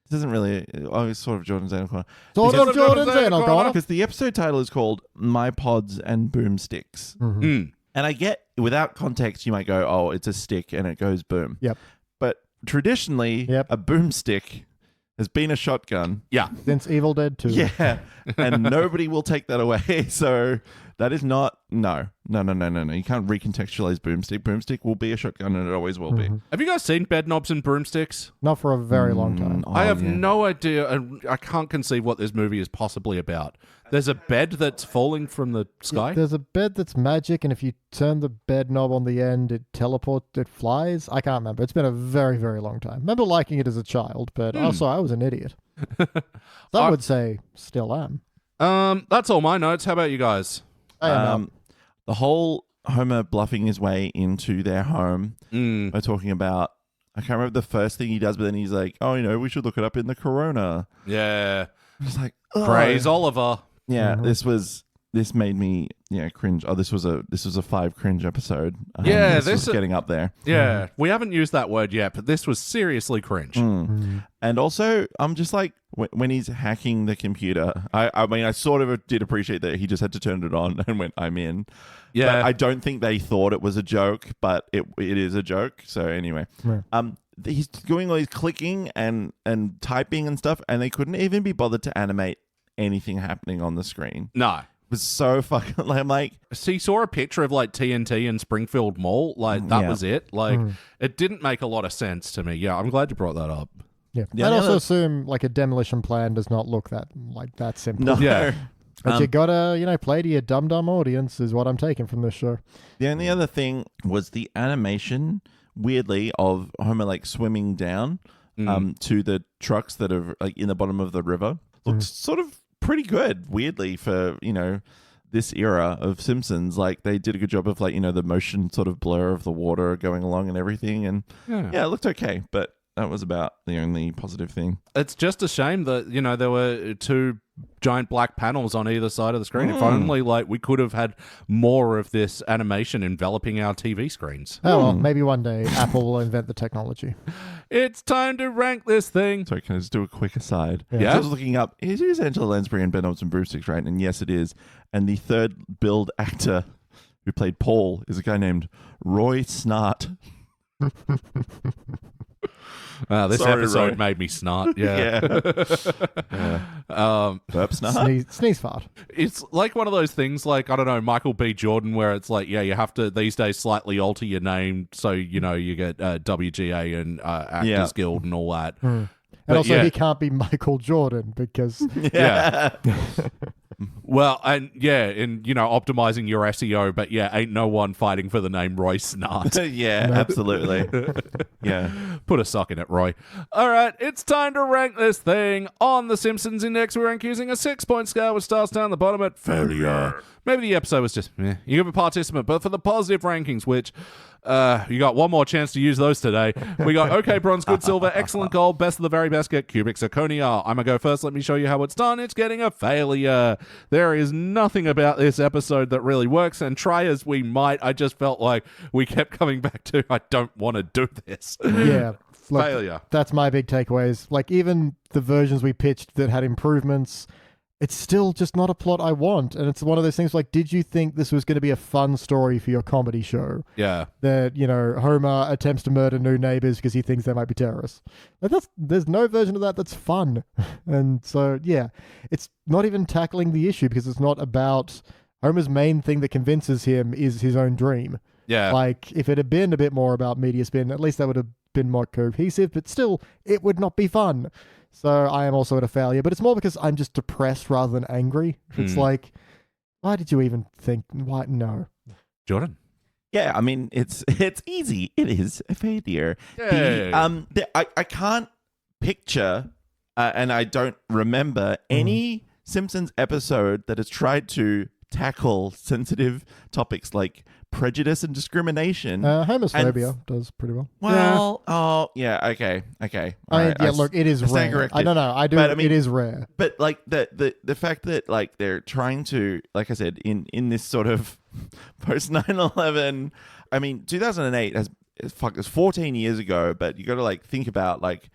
this isn't really. Oh, it's sort of Jordan's Anal Corner. Jordan's Anal Corner. Because the episode title is called "MyPods and Boomsticks." And I get, without context, you might go, oh, it's a stick and it goes boom. Yep. But traditionally, a boomstick has been a shotgun. Yeah. Since Evil Dead 2. Yeah. And nobody will take that away. So That is not... No. You can't recontextualize Boomstick. Boomstick will be a shotgun, and it always will be. Have you guys seen Bed Knobs and Broomsticks? Not for a very long time. I have no idea. And I can't conceive what this movie is possibly about. There's a bed that's falling from the sky. There's a bed that's magic, and if you turn the bed knob on the end, it flies. I can't remember. It's been a very, very long time. I remember liking it as a child, but also I was an idiot. Some would say still am. That's all my notes. How about you guys? The whole Homer bluffing his way into their home. We're talking about... I can't remember the first thing he does, but then he's like, oh, we should look it up in the Corona. Yeah. It's like, Praise Oliver. Yeah, this made me cringe. Oh, this was a 5 cringe episode. This was getting up there. Yeah, we haven't used that word yet, but this was seriously cringe. And also, I'm just like when he's hacking the computer. I mean, I sort of did appreciate that he just had to turn it on and went, "I'm in." Yeah, but I don't think they thought it was a joke, but it is a joke. So anyway, he's doing all these clicking and typing and stuff, and they couldn't even be bothered to animate anything happening on the screen. No. It was so fucking... I'm like... So he saw a picture of like TNT in Springfield Mall. Like that was it. Like it didn't make a lot of sense to me. Yeah, I'm glad you brought that up. Yeah. I'd also assume like a demolition plan does not look that simple. No. Yeah. But you gotta, play to your dumb audience is what I'm taking from this show. The only other thing was the animation, weirdly, of Homer like swimming down to the trucks that are like in the bottom of the river. Looks sort of pretty good, weirdly, for, this era of Simpsons. Like, they did a good job of, like, the motion sort of blur of the water going along and everything. And, yeah, it looked okay. But that was about the only positive thing. It's just a shame that, there were 2 giant black panels on either side of the screen. If only, we could have had more of this animation enveloping our TV screens. Oh, well, maybe one day Apple will invent the technology. It's time to rank this thing. Sorry, can I just do a quick aside? Yeah. I was looking up, is Angela Lansbury and Bed Knobs and Broomsticks, right? And yes, it is. And the third billed actor who played Paul is a guy named Roy Snart. This Sorry, episode Roy. made me snot. Yeah. Burp snart. Sneeze fart. It's like one of those things like, I don't know, Michael B. Jordan, where it's like, you have to these days slightly alter your name so, you get WGA and Actors Guild and all that. And also, he can't be Michael Jordan because... Yeah. Well, and optimizing your SEO, but ain't no one fighting for the name Roy Snart. Absolutely. Yeah. Put a sock in it, Roy. All right, it's time to rank this thing. On the Simpsons Index, we rank using a 6-point scale with stars down the bottom at failure. Maybe the episode was just, You give a participant, but for the positive rankings, which... you got one more chance to use those today. We got okay, bronze, good, silver, excellent, gold, best of the very best, get cubic zirconia. I'm gonna go first. Let me show you how it's done. It's getting a failure. There is nothing about this episode that really works, and try as we might, I just felt like we kept coming back to, I don't want to do this. Yeah. Look, Failure. That's my big takeaways. Like, even the versions we pitched that had improvements, it's still just not a plot I want. And it's one of those things like, did you think this was going to be a fun story for your comedy show? Yeah. That, Homer attempts to murder new neighbors because he thinks they might be terrorists. Like, there's no version of that that's fun. And so, it's not even tackling the issue because it's not about... Homer's main thing that convinces him is his own dream. Yeah. Like, if it had been a bit more about media spin, at least that would have been more cohesive, but still, it would not be fun. So I am also at a failure, but it's more because I'm just depressed rather than angry. It's like, why did you even think? Why? No. Jordan? Yeah, I mean, it's easy. It is a failure. Yay. I can't picture, and I don't remember any Simpsons episode that has tried to tackle sensitive topics like prejudice and discrimination. Homophobia does pretty well. Well, okay. Look, it is rare. I don't know. I do. But, I mean, it is rare. But like the fact that like they're trying to, like I said, in this sort of post 9/11. I mean, 2008 it's 14 years ago, but you got to like think about like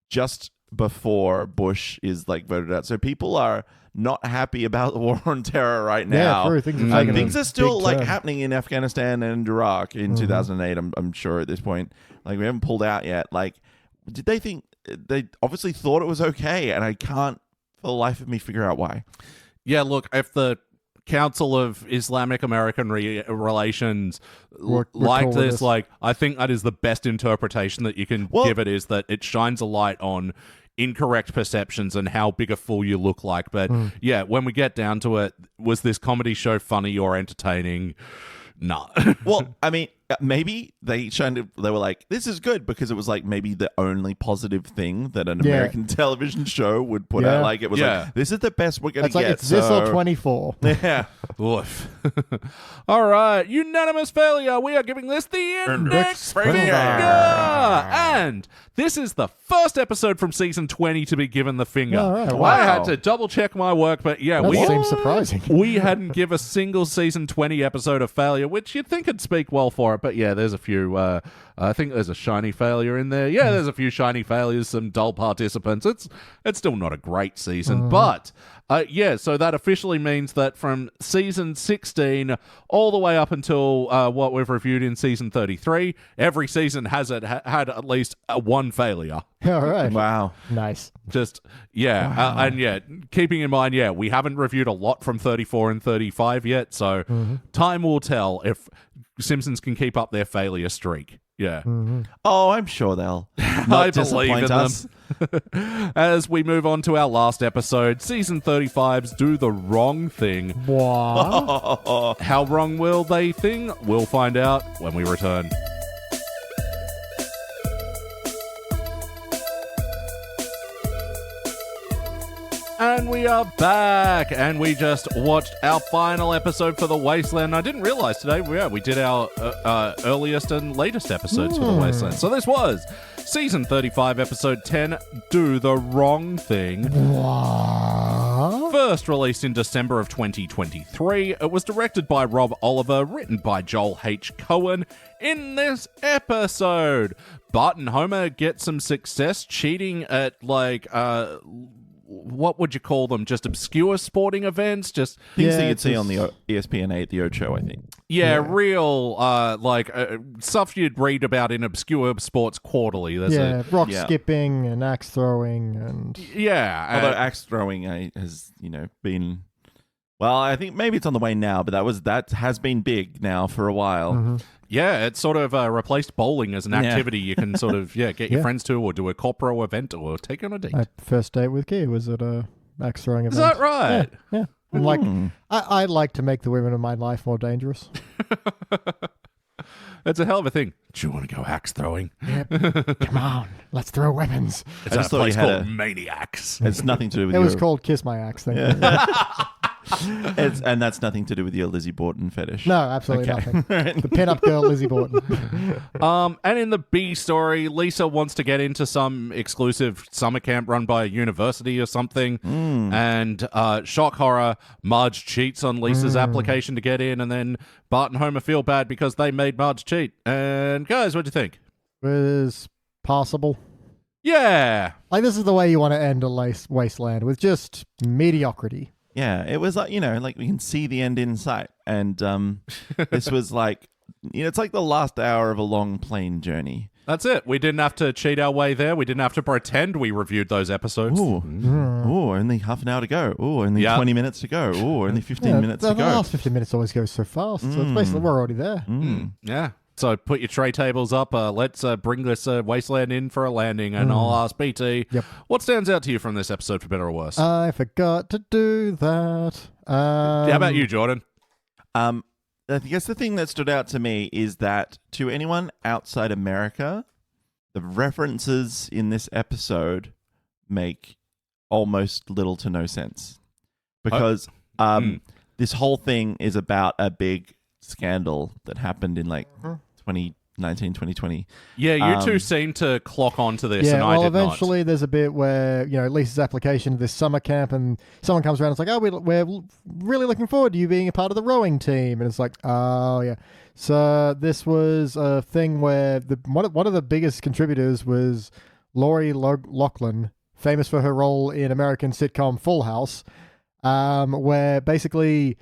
just before Bush is like voted out. So people are not happy about the war on terror right now. Yeah, true. Things are still like happening in Afghanistan and Iraq in 2008. I'm sure at this point, like we haven't pulled out yet. Like, did they think they obviously thought it was okay? And I can't for the life of me figure out why. Yeah, look, if the Council of Islamic American Relations We're like cool with this. this. Like, I think that is the best interpretation that you can give it, is that it shines a light on incorrect perceptions and how big a fool you look like. But yeah, when we get down to it, was this comedy show funny or entertaining? Nah. Well, I mean, maybe they were like, this is good because it was like maybe the only positive thing that an American television show would put out. Like, it was like, this is the best we're going to It's like, get. it's this or 24. Yeah. Oof. All right, unanimous failure. We are giving this the index finger. And this is the first episode from season 20 to be given the finger. All right, I wow. had to double check my work, but yeah, That seems surprising. we hadn't give a single season 20 episode of failure, which you'd think would speak well for it. But yeah, there's a few. I think there's a shiny failure in there. Yeah, there's a few shiny failures, some dull participants. It's still not a great season, but yeah. So that officially means that from season 16 all the way up until what we've reviewed in season 33, every season had at least one failure. All right. Wow. Nice. Just, yeah. And yeah, keeping in mind, yeah, we haven't reviewed a lot from 34 and 35 yet, so time will tell if Simpsons can keep up their failure streak. Yeah. Oh, I'm sure they'll I not believe in disappoint us. them. As we move on to our last episode, season 35's Do the Wrong Thing. What? How wrong will they think? We'll find out when we return. And we are back, and we just watched our final episode for the Wasteland. I didn't realize today, we did our earliest and latest episodes for the Wasteland. So this was season 35, episode 10, Do the Wrong Thing. What? First released in December of 2023, it was directed by Rob Oliver, written by Joel H. Cohen. In this episode, Bart and Homer get some success cheating at, like, what would you call them? Just obscure sporting events? Just Things that you'd see on the ESPN8 The Ocho, I think. real stuff you'd read about in obscure sports quarterly. There's rock skipping and axe throwing and Although axe throwing has, been... Well, I think maybe it's on the way now, but that has been big now for a while. Yeah, it's sort of replaced bowling as an activity you can sort of get your friends to, or do a corporate event, or take on a date. my first date with Key was at a axe throwing event. Is that right? Yeah. I'm like, I like to make the women of my life more dangerous. It's a hell of a thing. Do you want to go axe throwing? Yep. Come on, let's throw weapons. It's I a just thought place you had called Maniacs. It's nothing to do with It your... was called Kiss My Axe. Thank you. and that's nothing to do with your Lizzie Borden fetish. No, absolutely nothing. The pin-up girl, Lizzie Borden. And in the B story, Lisa wants to get into some exclusive summer camp run by a university or something. And shock horror, Marge cheats on Lisa's application to get in, and then Bart and Homer feel bad because they made Marge cheat. And guys, what do you think? It was possible. Yeah. Like, this is the way you want to end a wasteland, with just mediocrity. Yeah, it was like, like we can see the end in sight. And this was like, it's like the last hour of a long plane journey. That's it. We didn't have to cheat our way there. We didn't have to pretend we reviewed those episodes. Ooh, only half an hour to go. Ooh, only 20 minutes to go. Ooh, only 15 minutes to The go. last 15 minutes always goes so fast. So it's basically, we're already there. Yeah. So put your tray tables up. Let's bring this Wasteland in for a landing, and I'll ask BT, what stands out to you from this episode, for better or worse? I forgot to do that. How about you, Jordan? I guess the thing that stood out to me is that to anyone outside America, the references in this episode make almost little to no sense. Because this whole thing is about a big scandal that happened in like 2019, 2020. Yeah, you two seem to clock onto this, and I well, did eventually there's a bit where, Lisa's application to this summer camp, and someone comes around and it's like, oh, we're really looking forward to you being a part of the rowing team. And it's like, oh, yeah. So this was a thing where one of the biggest contributors was Lori Loughlin, famous for her role in American sitcom Full House, where basically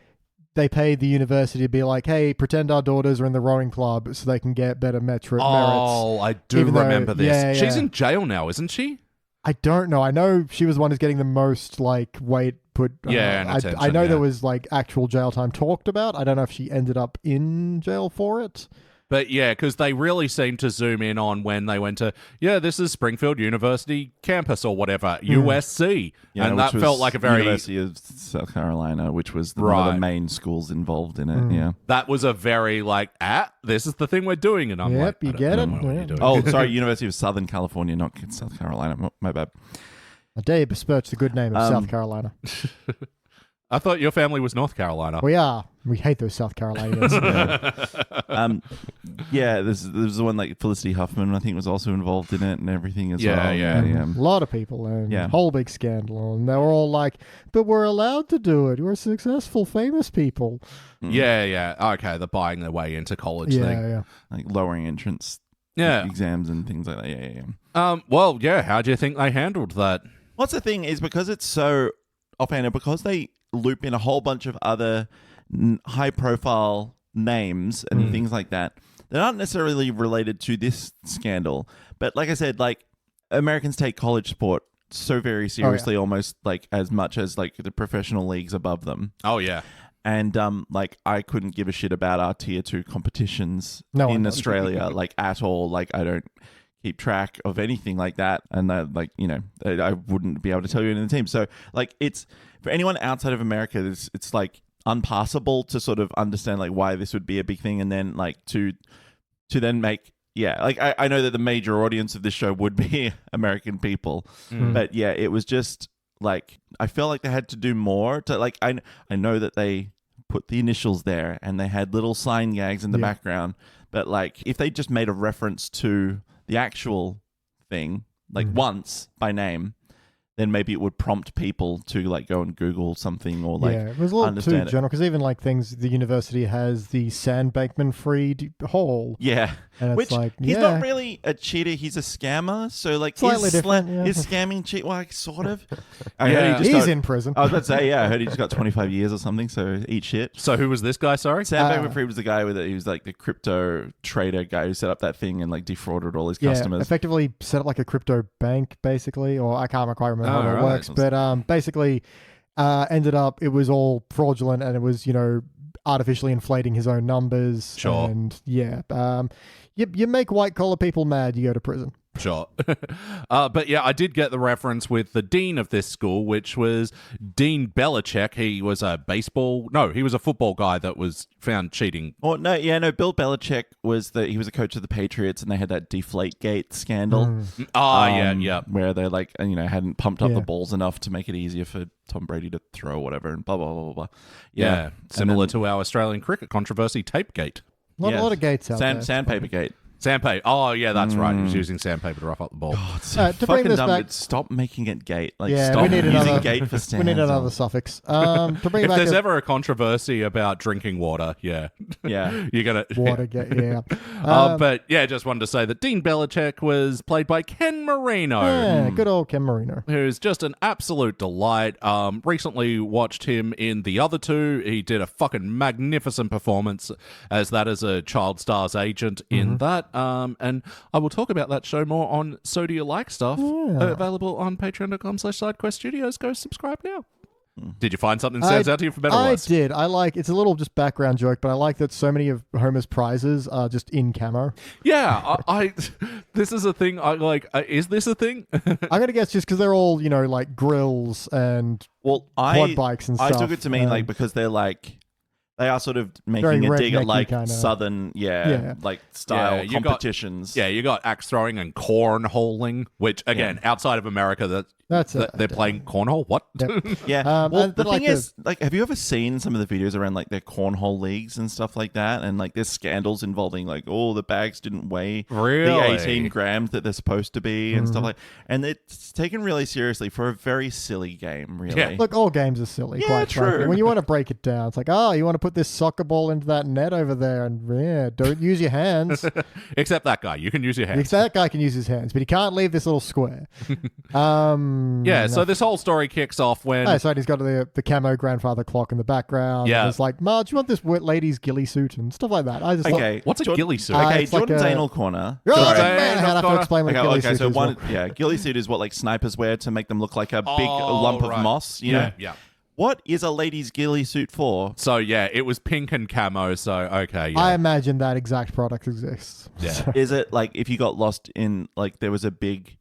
they paid the university to be like, hey, pretend our daughters are in the rowing club so they can get better merits. Oh, I do remember this. Yeah, She's in jail now, isn't she? I don't know. I know she was the one who's getting the most weight put. an I attention, know yeah. there was like actual jail time talked about. I don't know if she ended up in jail for it. But yeah, because they really seem to zoom in on when they went to, this is Springfield University campus or whatever, USC. And that which felt was like a very... University of South Carolina, which was one of Right. the main schools involved in it. Yeah. That was a very this is the thing we're doing. And I'm Yep, like, you get I don't it. know what Yeah. you're doing. Oh, sorry, University of Southern California, not South Carolina. My bad. I dare you besmirch the good name of South Carolina. I thought your family was North Carolina. We are. We hate those South Carolinians. There's the one like Felicity Huffman, I think, was also involved in it and everything as well. A lot of people and whole big scandal, and they were all like, "But we're allowed to do it. We're successful, famous people." Yeah. Okay, the buying their way into college thing. Yeah. Like lowering entrance exams and things like that. Yeah. How do you think they handled that? What's the thing is because it's so offhand, because they loop in a whole bunch of other high-profile names and things like that. They're not necessarily related to this scandal, but like I said, like Americans take college sport so very seriously, almost like as much as like the professional leagues above them. Oh yeah. And like I couldn't give a shit about our tier 2 competitions in Australia, like at all. Like I don't keep track of anything like that, and I wouldn't be able to tell you any of the teams. So like it's for anyone outside of America, it's like unpassable to sort of understand like why this would be a big thing, and then like to then make like I know that the major audience of this show would be American people, but yeah, it was just like I felt like they had to do more to like I know that they put the initials there and they had little sign gags in the background, but like if they just made a reference to the actual thing like once by name, then maybe it would prompt people to like go and Google something or like it was a little too understand general because even like things the university has the Sandbankman free hall. Yeah, And it's which like, he's not really a cheater; he's a scammer. So like, Slightly is different, yeah. is scamming cheat? Well, like, sort of. He's in prison. I was about to say, I heard he just got 25 years or something. So eat shit. So who was this guy? Sorry, Sam Bankman-Fried was the guy with it. He was like the crypto trader guy who set up that thing and like defrauded all his customers. Effectively set up like a crypto bank, basically, or I can't quite remember how it right. works, but basically ended up it was all fraudulent and it was artificially inflating his own numbers. Sure. And you make white collar people mad, you go to prison. Sure. But yeah, I did get the reference with the dean of this school, which was Dean Belichick. He was he was a football guy that was found cheating. Oh, no. Bill Belichick he was a coach of the Patriots and they had that Deflategate scandal. Yeah. Where they like, hadn't pumped up the balls enough to make it easier for Tom Brady to throw or whatever and blah, blah, blah, blah, blah. Yeah. Similar to our Australian cricket controversy, Tapegate. A lot of gates out there. Sandpapergate. Sandpaper. Oh, yeah, that's right. He was using sandpaper to rough up the ball. Oh, it's so to bring fucking this dumb. back- Stop making it gate. Like, Yeah, stop we need using another- gate for We stands. need another suffix. To bring If back there's ever a controversy about drinking water, Yeah. you're going to... Watergate, yeah. But yeah, just wanted to say that Dean Belichick was played by Ken Marino. Yeah, good old Ken Marino. Who's just an absolute delight. Recently watched him in The Other Two. He did a fucking magnificent performance as a child star's agent in that. And I will talk about that show more on So Do You Like Stuff, available on patreon.com/sidequeststudios. Go subscribe now. Did you find something that stands out to you for better or worse? I did. It's a little just background joke, but I like that so many of Homer's prizes are just in camo. Yeah, this is a thing. Is this a thing? I'm going to guess just because they're all, like grills and quad bikes and stuff. I took it to mean like because they're like they are sort of Very making a dig at rednecky like kinda. southern, like style you got- competitions. You got axe throwing and cornholing, which again, outside of America, they're playing cornhole. What? Yep. Yeah. Well, the but thing is, like, have you ever seen some of the videos around like their cornhole leagues and stuff like that? And like there's scandals involving like, the bags didn't weigh Really? the 18 grams that they're supposed to be and stuff like. And it's taken really seriously for a very silly game, really. Yeah. Look, all games are silly. Yeah, quite frankly. true. When you want to break it down, it's like, you want to put this soccer ball into that net over there, and don't use your hands. Except that guy, you can use your hands. That guy can use his hands, but he can't leave this little square. So this whole story kicks off when Oh, so he's got the camo grandfather clock in the background. Yeah. And it's like, Marge, you want this wet lady's ghillie suit and stuff like that. I just Okay. what's a ghillie suit? Okay, it's like Jordan's a- anal corner. Oh, Sorry. man, I have to Corner. explain what a ghillie suit So is. ghillie suit is what like snipers wear to make them look like a big lump of right. moss. You know? Yeah. What is a lady's ghillie suit for? So yeah, it was pink and camo. So okay, yeah. I imagine that exact product exists. Yeah. So- Is it like if you got lost in like there was a big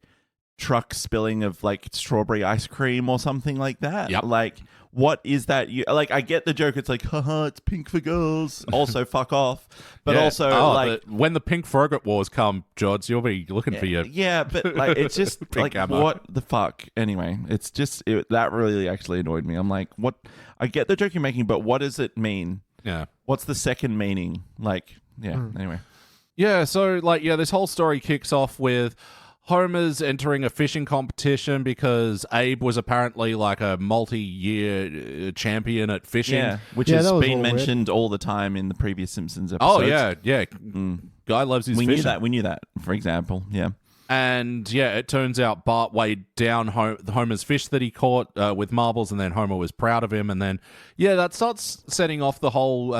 truck spilling of like strawberry ice cream or something like that? Yep. Like what is that? You like I get the joke. It's like, haha, it's pink for girls. Also, fuck off. But Yeah. also, like when the pink frogate wars come, George, you'll be looking for your. yeah, but like it's just Pink like ammo. what the fuck. Anyway, it's just that really actually annoyed me. I'm like, what? I get the joke you're making, but what does it mean? Yeah. What's the second meaning? Like, yeah. Anyway, Yeah, so this whole story kicks off with Homer's entering a fishing competition because Abe was apparently like a multi-year champion at fishing. yeah, which Yeah, has that was been all weird. mentioned all the time in the previous Simpsons episodes. Oh yeah. Guy loves his We fishing. knew that. For example, yeah. And yeah, it turns out Bart weighed down Homer's fish that he caught with marbles, and then Homer was proud of him. And then, yeah, that starts setting off the whole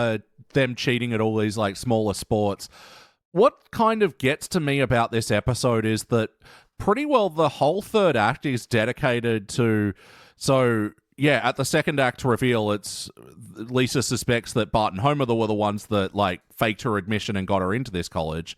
them cheating at all these like smaller sports. What kind of gets to me about this episode is that pretty well the whole third act is dedicated to. So yeah, at the second act reveal, it's Lisa suspects that Bart and Homer were the ones that like faked her admission and got her into this college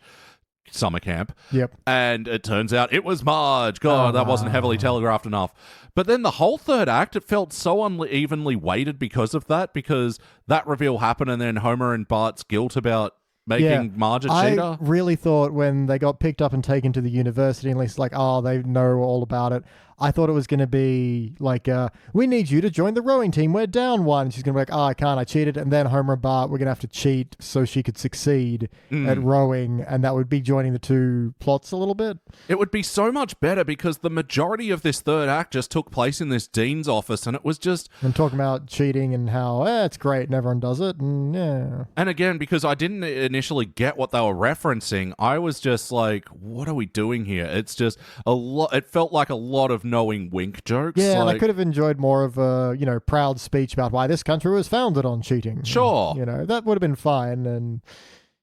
summer camp. Yep. And it turns out it was Marge. God, that wasn't heavily telegraphed enough. But then the whole third act, it felt so unevenly weighted because of that, because that reveal happened and then Homer and Bart's guilt about making Marge a cheater. I really thought when they got picked up and taken to the university, and Lisa's like, oh, they know all about it. I thought it was going to be like, we need you to join the rowing team. We're down one. And she's going to be like, oh, I can't. I cheated. And then Homer and Bart were going to have to cheat so she could succeed at rowing. And that would be joining the two plots a little bit. It would be so much better because the majority of this third act just took place in this dean's office, and it was just... And talking about cheating and how, it's great and everyone does it. And yeah. And again, because I didn't initially get what they were referencing, I was just like, what are we doing here? It's just a lot... It felt like a lot of knowing wink jokes. Yeah, and I like, could have enjoyed more of a, proud speech about why this country was founded on cheating. Sure. That would have been fine. And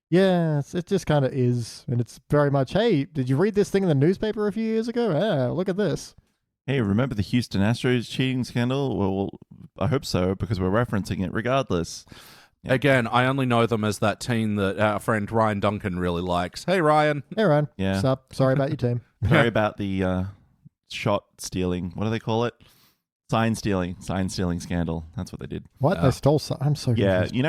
yeah, it just kind of is. And it's very much, hey, did you read this thing in the newspaper a few years ago? Yeah, look at this. Hey, remember the Houston Astros cheating scandal? Well, I hope so, because we're referencing it regardless. Again, I only know them as that team that our friend Ryan Duncan really likes. Hey, Ryan. Hey, Ryan. Yeah. What's up? Sorry about your team. Sorry about the shot stealing. What do they call it? Sign stealing scandal. That's what they did. What? They stole I'm so Yeah, confused. you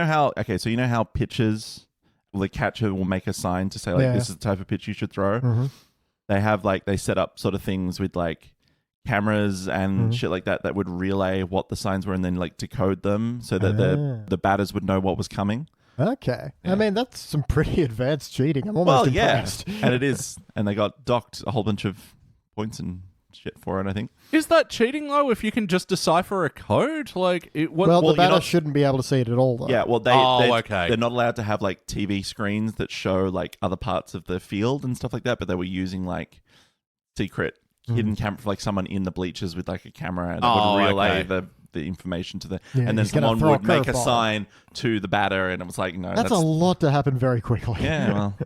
know how pitchers, the catcher will make a sign to say like Yeah. this is the type of pitch you should throw. Mhm. They have they set up sort of things with like cameras and shit like that would relay what the signs were and then like decode them so that the batters would know what was coming. Okay. Yeah. I mean, that's some pretty advanced cheating. I'm almost impressed. And it is, and they got docked a whole bunch of points and shit for it, I think. Is that cheating, though, if you can just decipher a code? Like, Well, the you're batter not- shouldn't be able to see it at all, though. Yeah, well, okay. they're not allowed to have like TV screens that show like other parts of the field and stuff like that, but they were using like secret hidden camera for like someone in the bleachers with like a camera and Oh, would relay okay. the information to the Yeah, and then he's gonna someone throw a would make a curveball. sign to the batter and it was like, no, That's a lot to happen very quickly. yeah, well.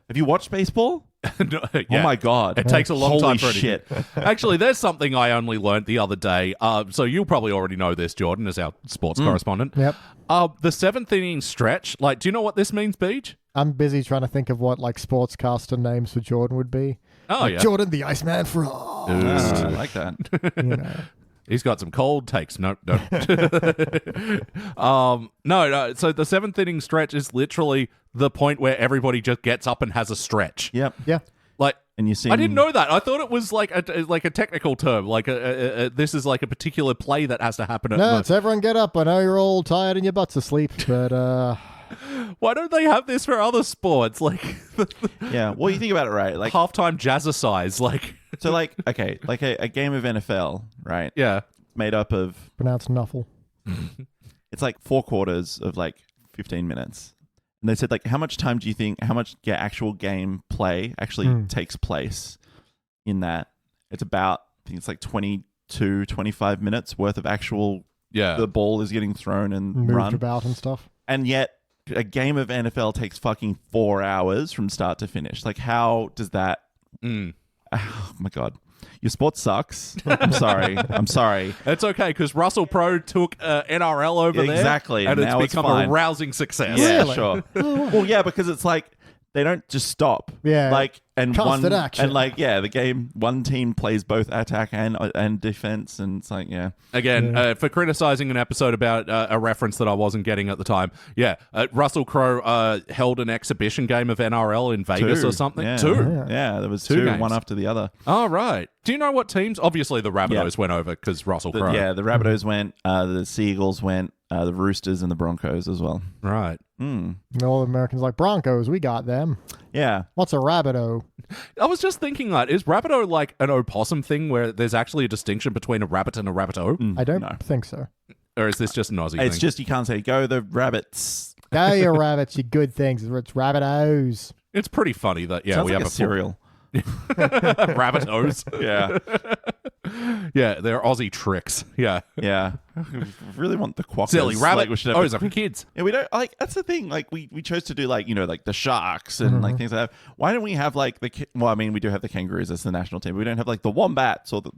Have you watched baseball? No, Oh yeah. my god. It takes a long Holy time for it. shit. Actually, there's something I only learned the other day. So you'll probably already know this, Jordan, as our sports correspondent. Yep. The seventh inning stretch. Like, do you know what this means, Beej? I'm busy trying to think of what like sportscaster names for Jordan would be. Oh, Like yeah. Jordan the Iceman Frost. I like that. You know. He's got some cold takes. No. No. So the seventh inning stretch is literally the point where everybody just gets up and has a stretch. Yep. Yeah. Like, And you see I didn't know that. I thought it was like a technical term. Like this is like a particular play that has to happen at No, it's everyone get up. I know you're all tired and your butt's asleep, but Why don't they have this for other sports? Like Yeah. Well, you think about it, right? Like halftime jazzercise. Like so like okay, like a game of NFL, right? yeah. Made up of pronounced Nuffle. it's like 4 quarters of like 15 minutes. And they said like how much actual game play actually takes place in that? It's about I think it's like 22, 25 minutes worth of actual Yeah. the ball is getting thrown and Moved run. about and stuff. And yet a game of NFL takes fucking 4 hours from start to finish. Like how does that Mm. Oh my god. your sport sucks. I'm sorry. It's okay because Russell Crowe took NRL over there. Exactly. And now it's become fine. a rousing success. Yeah, Really? sure. Well, yeah, because it's like they don't just stop. Yeah. Like and Constant action. and like the game. One team plays both attack and defense, and it's like Again, for criticizing an episode about a reference that I wasn't getting at the time. Yeah, Russell Crowe held an exhibition game of NRL in Vegas or something. Yeah. Two. Yeah, there was Two two, games. one after the other. Oh, right. Do you know what teams? Obviously, the Rabbitohs went over because Russell Crowe. The Rabbitohs went, the Seagulls went, the Roosters and the Broncos as well. Right. And all the Americans like, Broncos, we got them. Yeah. What's a Rabbitoh? I was just thinking that. Is Rabbitoh like an opossum thing where there's actually a distinction between a rabbit and a rabbitoh? I don't think so. Or is this just an Aussie It's thing? just you can't say, go the Rabbits. Go you rabbits, you good things. It's Rabbitohs. It's pretty funny that, Sounds we like have a cereal. Rabbitohs. Yeah. Yeah, they're Aussie tricks. Yeah. Yeah. We really want the quackers. Silly rabbit. Like, we should have Those are for kids. Yeah, we don't like. That's the thing. Like, we chose to do like the sharks and like things like that. Why don't we have like well, I mean, we do have the kangaroos as the national team. But we don't have like the wombats or the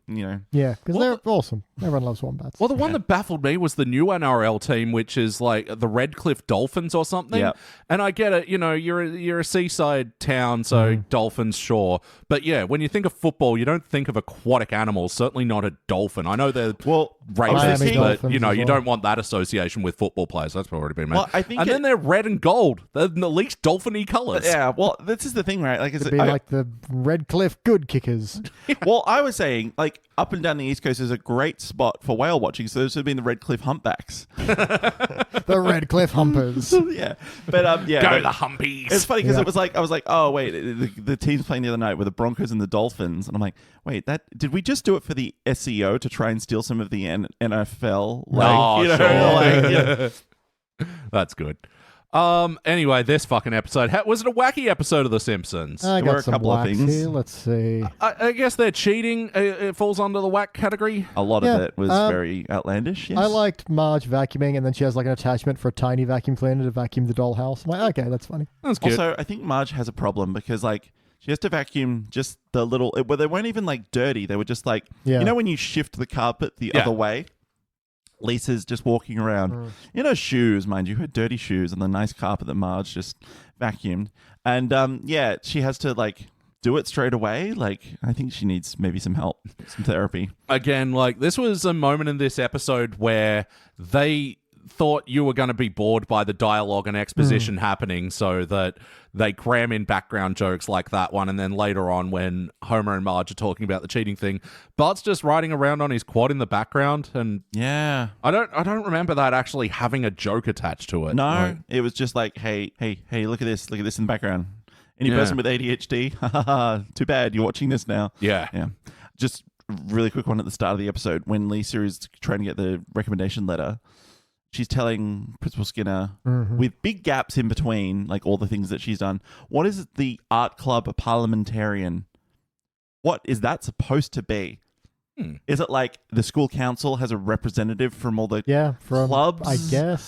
Yeah, because they're awesome. Everyone loves wombats. Well, the one that baffled me was the new NRL team, which is like the Redcliffe Dolphins or something. Yep. And I get it, you're a seaside town, so dolphins, sure. But yeah, when you think of football, you don't think of aquatic animals. Certainly not a dolphin. I know they're racist, Miami but Dolphins you as well. don't want that association with football players. That's already been made. Well, I think and then they're red and gold. They're the least dolphin-y colours. Yeah. Well, this is the thing, right? Like, It'd be like the Redcliffe Good Kickers. well, I was saying like up and down the East Coast is a great spot for whale watching. So those have been the Redcliffe humpbacks. The Redcliffe Humpers. Yeah. But yeah. Go but the Humpies. it's funny because it was like I was like, oh wait, the teams playing the other night were the Broncos and the Dolphins, and I'm like, wait, did we just do it for the SEO to try and steal some of the NFL? Sure. That's good. Anyway, this fucking episode was it a wacky episode of The Simpsons? I There were got a some couple of blacks things. here. Let's see. I guess they're cheating. It falls under the whack category. A lot Yeah, of it was very outlandish. Yes. I liked Marge vacuuming, and then she has like an attachment for a tiny vacuum cleaner to vacuum the dollhouse. I'm like, okay, that's funny. That's good. Also, I think Marge has a problem because like she has to vacuum just the little. Well, they weren't even like dirty. They were just like when you shift the carpet the other way. Lisa's just walking around in her shoes, mind you, her dirty shoes, on the nice carpet that Marge just vacuumed. And she has to like do it straight away. Like, I think she needs maybe some help, some therapy. Again, like this was a moment in this episode where they thought you were going to be bored by the dialogue and exposition happening, so that they cram in background jokes like that one, and then later on when Homer and Marge are talking about the cheating thing, Bart's just riding around on his quad in the background, and Yeah. I don't remember that actually having a joke attached to it. No, Like, it was just like, hey, look at this in the background. Any person with ADHD? Too bad you're watching this now. yeah. Yeah. Just really quick one at the start of the episode when Lisa is trying to get the recommendation letter. She's telling Principal Skinner, with big gaps in between, like all the things that she's done, what is the art club parliamentarian? What is that supposed to be? Is it like the school council has a representative from all the from clubs?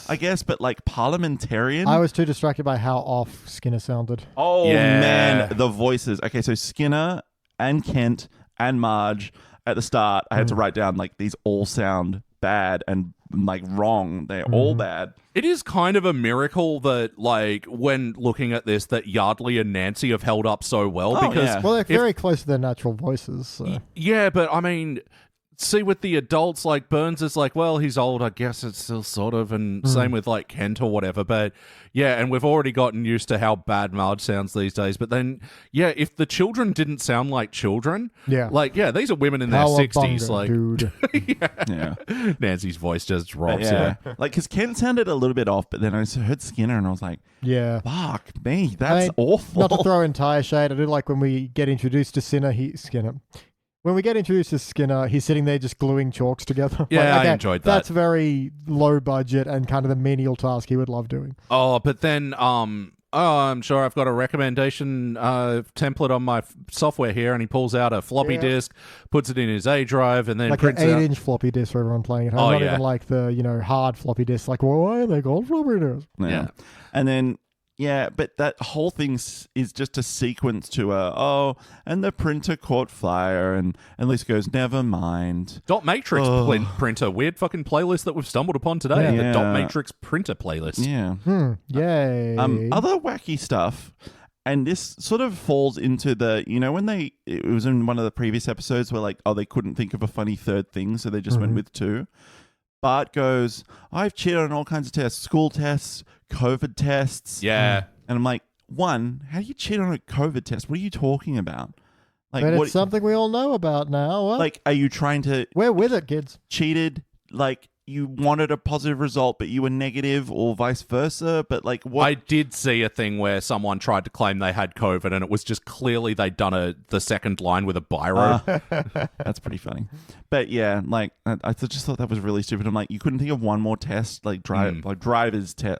I guess. But like parliamentarian? I was too distracted by how off Skinner sounded. Oh, Yeah. man, the voices. Okay, so Skinner and Kent and Marge at the start, I had to write down, like, these all sound bad and, like, wrong. They're all bad. It is kind of a miracle that, like, when looking at this, that Yardley and Nancy have held up so well, Oh, because yeah. Well, they're very close to their natural voices. So. yeah, but I mean, see, with the adults, like Burns is like, well, he's old, I guess it's still sort of, and same with like Kent or whatever. But yeah, and we've already gotten used to how bad Marge sounds these days. But then, yeah, if the children didn't sound like children, like, yeah, these are women in their 60s. Like, dude. Yeah. Nancy's voice just drops. Yeah. Yeah. Like, because Kent sounded a little bit off, but then I heard Skinner and I was like, Yeah. fuck me, that's I mean, awful. Not to throw entire shade, I do like when we get introduced to Skinner. When we get introduced to Skinner, he's sitting there just gluing chalks together. Yeah, Like, okay, I enjoyed that. That's very low budget and kind of the menial task he would love doing. Oh, but then, I'm sure I've got a recommendation template on my software here, and he pulls out a floppy disk, puts it in his A drive, and then Like an prints out. 8-inch floppy disk for everyone playing at home. Oh, Not yeah. even like the, hard floppy disk. Like, well, why are they called floppy disks? Yeah. And then Yeah, but that whole thing is just a sequence to and the printer caught fire, and Lisa goes, never mind. Dot Matrix printer, weird fucking playlist that we've stumbled upon today. Yeah. The Dot Matrix printer playlist. Yeah. Yay. Other wacky stuff, and this sort of falls into the, when it was in one of the previous episodes where they couldn't think of a funny third thing, so they just went with two. Bart goes, I've cheated on all kinds of tests, school tests, COVID tests. Yeah. And I'm like, one, how do you cheat on a COVID test? What are you talking about? Like, but it's something we all know about now. What? Like, are you trying to... We're with it, kids. Cheated, like... You wanted a positive result, but you were negative, or vice versa. But what? I did see a thing where someone tried to claim they had COVID, and it was just clearly they'd done the second line with a biro. That's pretty funny. But yeah, I just thought that was really stupid. I'm like, you couldn't think of one more test, driver's test,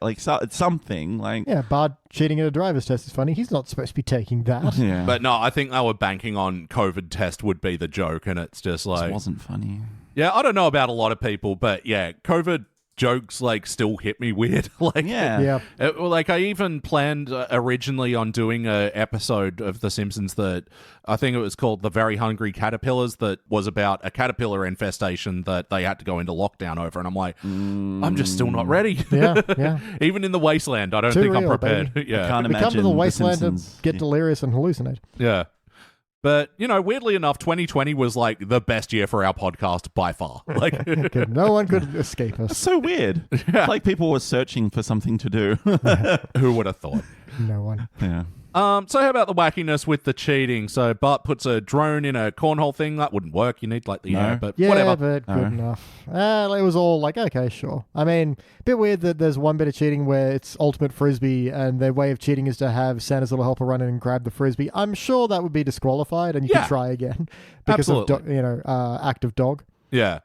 something like. Yeah, Bart cheating at a driver's test is funny. He's not supposed to be taking that. Yeah, but no, I think they were banking on COVID test would be the joke, and it's just it wasn't funny. Yeah, I don't know about a lot of people, but yeah, COVID jokes still hit me weird. Yeah. I even planned originally on doing a episode of The Simpsons that I think it was called The Very Hungry Caterpillars, that was about a caterpillar infestation that they had to go into lockdown over, and I'm like, I'm just still not ready. Yeah. Even in the Wasteland, I don't Too think I'm real, prepared. I can't we come imagine to the Wasteland and Simpsons. get delirious and hallucinate. Yeah. But, weirdly enough, 2020 was the best year for our podcast by far. No one could escape That's us. so weird. Yeah. Like people were searching for something to do. Who would have thought? No one. Yeah. So how about the wackiness with the cheating? So Bart puts a drone in a cornhole thing. That wouldn't work. You need the air, but Yeah, whatever. but good enough. It was all okay, sure. I mean, a bit weird that there's one bit of cheating where it's ultimate frisbee, and their way of cheating is to have Santa's little helper run in and grab the frisbee. I'm sure that would be disqualified, and you can try again because absolutely. of act of dog. Yeah.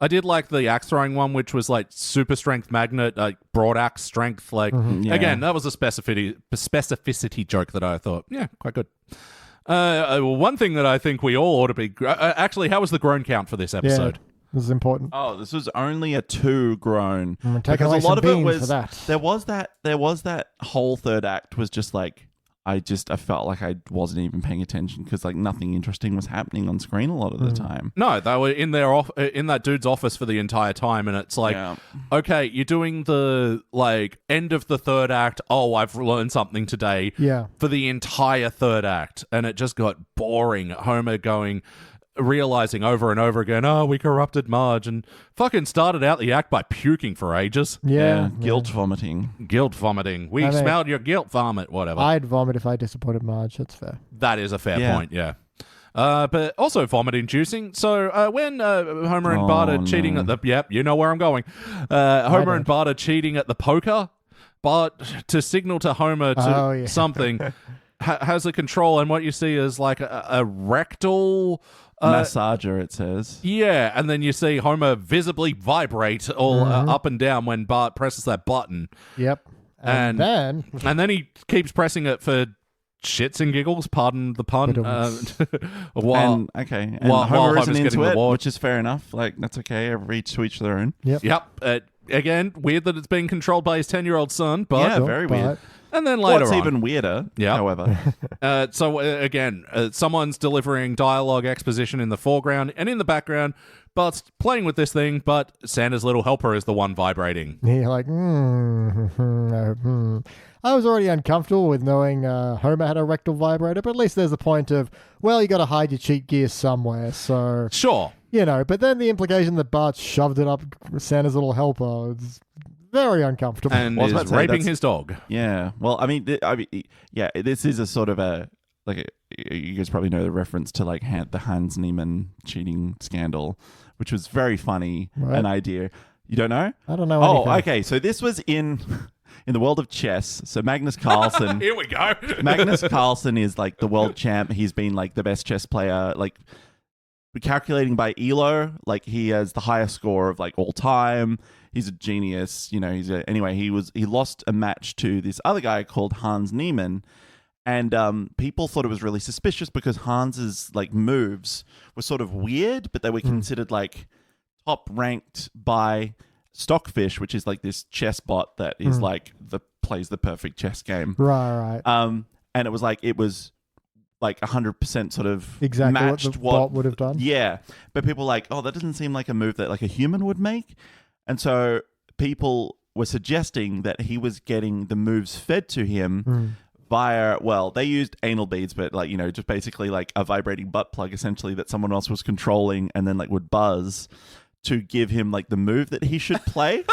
I did like the axe throwing one, which was super strength magnet, broad axe strength. Again, that was a specificity joke that I thought, yeah, quite good. One thing that I think we all ought to be... actually, how was the groan count for this episode? Yeah, this is important. Oh, this was only a 2 groan. Taking away a lot some of it beans was for that. There was that whole third act was just I felt like I wasn't even paying attention because nothing interesting was happening on screen a lot of the time. No, they were in in that dude's office for the entire time, and it's okay, you're doing the end of the third act. Oh, I've learned something today. Yeah. For the entire third act, and it just got boring. Homer realizing over and over again, oh, we corrupted Marge, and fucking started out the act by puking for ages. Yeah. Guilt vomiting. Guilt vomiting. We smelled your guilt vomit, whatever. I'd vomit if I disappointed Marge. That's fair. That is a fair point, yeah. But also vomit inducing. So when Homer and Bart are cheating at the... Yep, you know where I'm going. Homer and Bart are cheating at the poker. Bart, to signal to Homer to something, has a control, and what you see is a rectal... massager, it says. Yeah, and then you see Homer visibly vibrate all up and down when Bart presses that button. Yep. And then he keeps pressing it for shits and giggles, pardon the pun. While Homer isn't into it, watch. which is fair enough. That's okay. To each their own. Yep. Again, weird that it's being controlled by his 10-year-old son, but... Yeah, very weird. And then later What's on. even weirder, however. Again, someone's delivering dialogue exposition in the foreground, and in the background, Bart's playing with this thing, but Santa's little helper is the one vibrating. You're I was already uncomfortable with knowing Homer had a rectal vibrator, but at least there's a point of, you got to hide your cheat gear somewhere, so... Sure. But then the implication that Bart shoved it up Santa's little helper is very uncomfortable. And is raping his dog. Yeah. Well, this is a sort of you guys probably know the reference to the Hans Niemann cheating scandal, which was very funny, an idea. You don't know? I don't know anything. Oh, okay. So this was in the world of chess. So Magnus Carlsen. Here we go. Magnus Carlsen is the world champ. He's been the best chess player. Calculating by ELO, he has the highest score of all time. He's a genius. Anyway, he lost a match to this other guy called Hans Niemann. And people thought it was really suspicious because Hans's moves were sort of weird, but they were considered top ranked by Stockfish, which is like this chess bot that is like plays the perfect chess game. Right. And it was like 100% sort of Exactly matched what the bot would have done. Yeah, but people were like, oh, that doesn't seem like a move that like a human would make, and so people were suggesting that he was getting the moves fed to him via, well, they used anal beads, but like, just basically like a vibrating butt plug essentially that someone else was controlling and then like would buzz to give him like the move that he should play.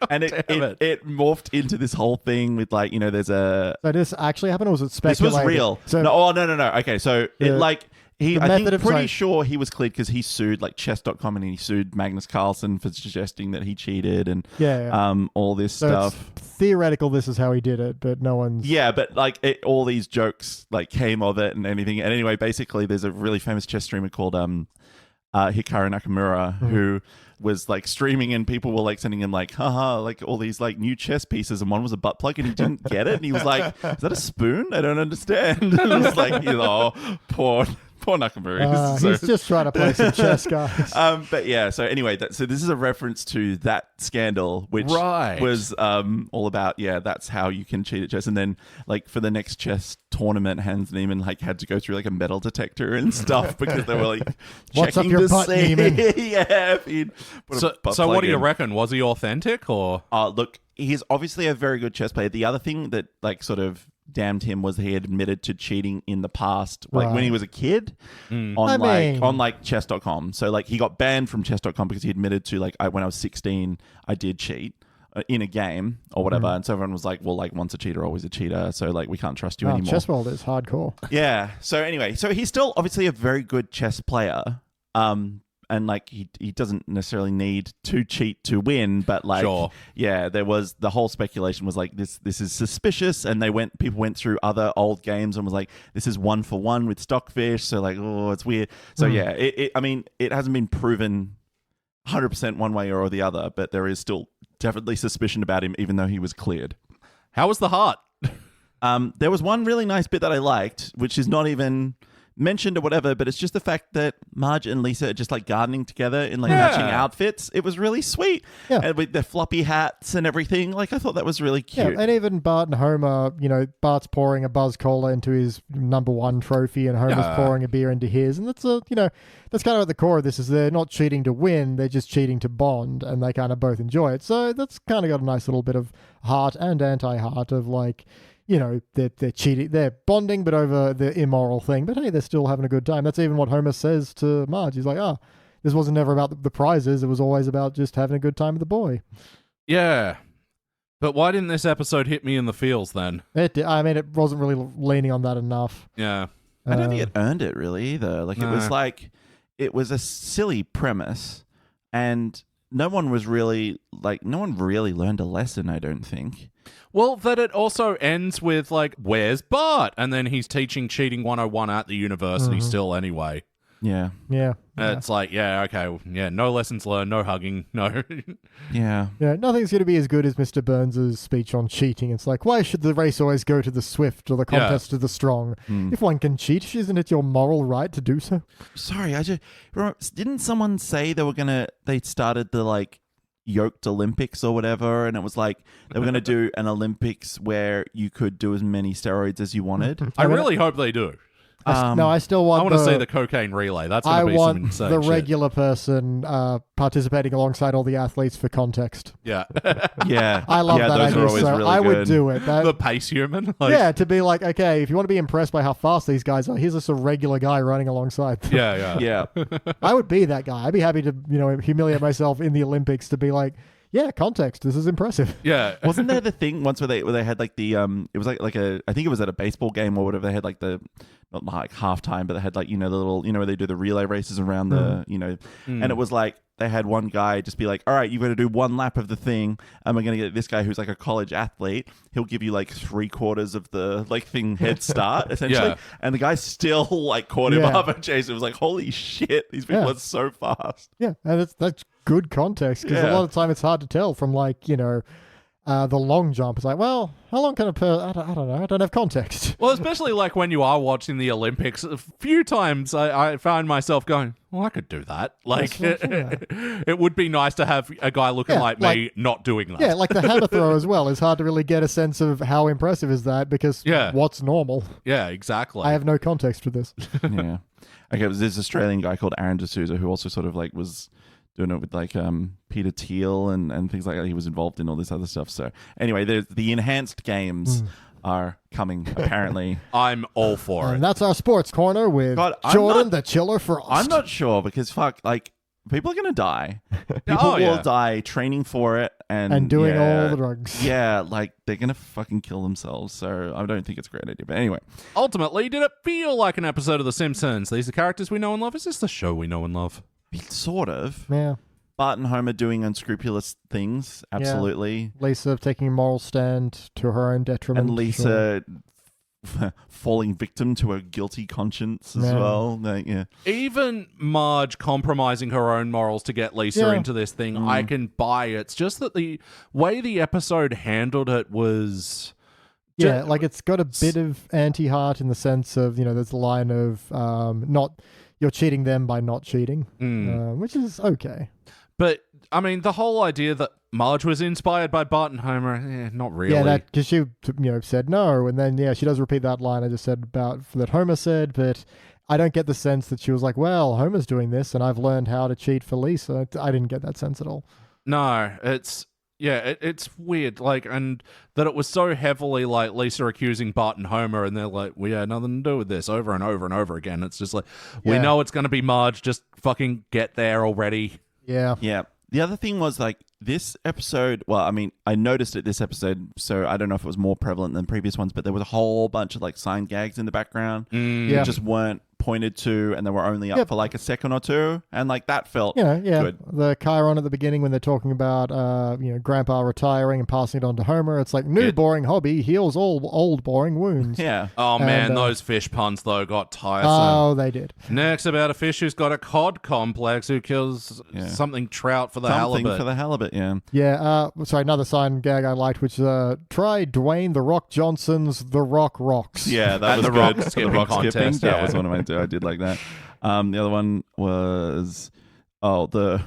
And it morphed into this whole thing with like, there's a... So this actually happened, or was it speculated? This was real. So, no. Okay, so The- it like... the I think method of pretty play- sure he was cleared because he sued like chess.com and he sued Magnus Carlsen for suggesting that he cheated and all this so stuff. it's theoretical, this is how he did it, but no one's... Yeah, but like all these jokes like came of it and anything. And anyway, basically there's a really famous chess streamer called Hikaru Nakamura who was like streaming and people were like sending him like, haha, like all these like new chess pieces, and one was a butt plug and he didn't get it and he was like, is that a spoon? I don't understand. And it was like, poor Nakamura. He's just trying to play some chess, guys. But yeah, so anyway, so this is a reference to that scandal, which was all about, that's how you can cheat at chess. And then like for the next chess tournament, Hans Niemann like had to go through like a metal detector and stuff because they were like What's up checking your to butt, see. Niemann? Yeah. If he'd put a butt So what plug do you in. reckon? Was he authentic or? Look, he's obviously a very good chess player. The other thing that like sort of damned him was he had admitted to cheating in the past, like when he was a kid on chess.com. So like he got banned from chess.com because he admitted to like when I was 16 I did cheat in a game or whatever, and so everyone was like, well, like once a cheater always a cheater, so like we can't trust you anymore. Chess world is hardcore. Yeah, so anyway, so he's still obviously a very good chess player, and like he doesn't necessarily need to cheat to win, but like there was the whole speculation was like this is suspicious, and people went through other old games and was like, this is 1-for-1 with Stockfish, so like, oh, it's weird. So it hasn't been proven 100% one way or the other, but there is still definitely suspicion about him, even though he was cleared. How was the heart? There was one really nice bit that I liked, which is not even mentioned or whatever, but it's just the fact that Marge and Lisa are just like gardening together in like matching outfits. It was really sweet. Yeah. And with their floppy hats and everything. Like I thought that was really cute. Yeah, and even Bart and Homer, Bart's pouring a Buzz Cola into his #1 trophy and Homer's pouring a beer into his. And that's that's kind of at the core of this, is they're not cheating to win, they're just cheating to bond, and they kind of both enjoy it. So that's kind of got a nice little bit of heart and anti-heart of like, they're cheating, they're bonding, but over the immoral thing. But hey, they're still having a good time. That's even what Homer says to Marge. He's like, this wasn't never about the prizes. It was always about just having a good time with the boy. Yeah. But why didn't this episode hit me in the feels then? It did. I mean, it wasn't really leaning on that enough. Yeah. I don't think it earned it really either. Like it was a silly premise, and no one really learned a lesson, I don't think. Well, that it also ends with, like, where's Bart? And then he's teaching Cheating 101 at the university still anyway. Yeah. Yeah. It's like, no lessons learned, no hugging, no. Yeah. Yeah, nothing's going to be as good as Mr. Burns' speech on cheating. It's like, why should the race always go to the swift or the contest to the strong? If one can cheat, isn't it your moral right to do so? Sorry, didn't someone say they started the, like, yoked Olympics or whatever, and it was like they were going to do an Olympics where you could do as many steroids as you wanted. I really hope they do. I still want. I want to see the cocaine relay. That's going to be some insane I want the shit. regular person participating alongside all the athletes for context. Yeah. Yeah. I love that those idea. are always So really I would good. do it. The pace human. To be like, okay, if you want to be impressed by how fast these guys are, here's just a regular guy running alongside them. Yeah. I would be that guy. I'd be happy to, humiliate myself in the Olympics to be like, yeah, context. This is impressive. Yeah. Wasn't there the thing once where they had like the it was like I think it was at a baseball game or whatever, they had like the not like halftime, but they had like the little where they do the relay races around the and it was like they had one guy just be like, all right, you've got to do one lap of the thing, and we're going to get this guy who's like a college athlete. He'll give you like 3/4 of the like thing head start essentially, and the guy still like caught him up and chased him. It was like, holy shit, these people are so fast. Yeah, and that's good context, because a lot of the time it's hard to tell from like the long jump is like, well, how long can a I don't know. I don't have context. Well, especially like when you are watching the Olympics, a few times I find myself going, well, I could do that. Like, it would be nice to have a guy looking like me not doing that. Yeah, like the hammer throw as well. It's hard to really get a sense of how impressive is that because what's normal? Yeah, exactly. I have no context for this. Yeah. Okay, there's this Australian guy called Aaron D'Souza who also sort of like was doing it with like Peter Thiel and things like that. He was involved in all this other stuff. So anyway, there's the enhanced games are coming apparently. I'm all for it. And that's our sports corner with Jordan the Chiller Frost. I'm not sure because like people are gonna die. People will die training for it and doing all the drugs. Yeah, like they're gonna fucking kill themselves. So I don't think it's a great idea. But anyway, ultimately, did it feel like an episode of The Simpsons? These are characters we know and love. Is this the show we know and love? Sort of. Yeah. Bart and Homer doing unscrupulous things. Absolutely. Yeah. Lisa taking a moral stand to her own detriment. And Lisa falling victim to a guilty conscience as well. Even Marge compromising her own morals to get Lisa into this thing, I can buy. It's just that the way the episode handled it was... Yeah, like it's got a bit of anti-heart in the sense of, there's the line of you're cheating them by not cheating, which is okay. But, I mean, the whole idea that Marge was inspired by Bart and Homer, not really. Yeah, because she, said no, and then, she does repeat that line I just said about that Homer said, but I don't get the sense that she was like, well, Homer's doing this, and I've learned how to cheat for Lisa. I didn't get that sense at all. No, it's weird, like, and that it was so heavily, like, Lisa accusing Bart and Homer, and they're like, we had nothing to do with this, over and over and over again. It's just like, we know it's going to be Marge, just fucking get there already. Yeah. Yeah. The other thing was like this episode, well, I mean, I noticed it this episode, so I don't know if it was more prevalent than previous ones, but there was a whole bunch of like signed gags in the background that just weren't pointed to and they were only up for like a second or two, and like that felt good. The Chiron at the beginning when they're talking about Grandpa retiring and passing it on to Homer, it's like new boring hobby heals all old boring wounds. Yeah. Oh man, those fish puns though got tiresome. Oh, they did. Next about a fish who's got a cod complex who kills something trout for the halibut. Something for the halibut, yeah. Yeah, sorry, another sign gag I liked, which try Dwayne The Rock Johnson's The Rock Rocks. Yeah, that was the good. rock skipping the rock contest, skipping, that was one of my I did like that. The other one was the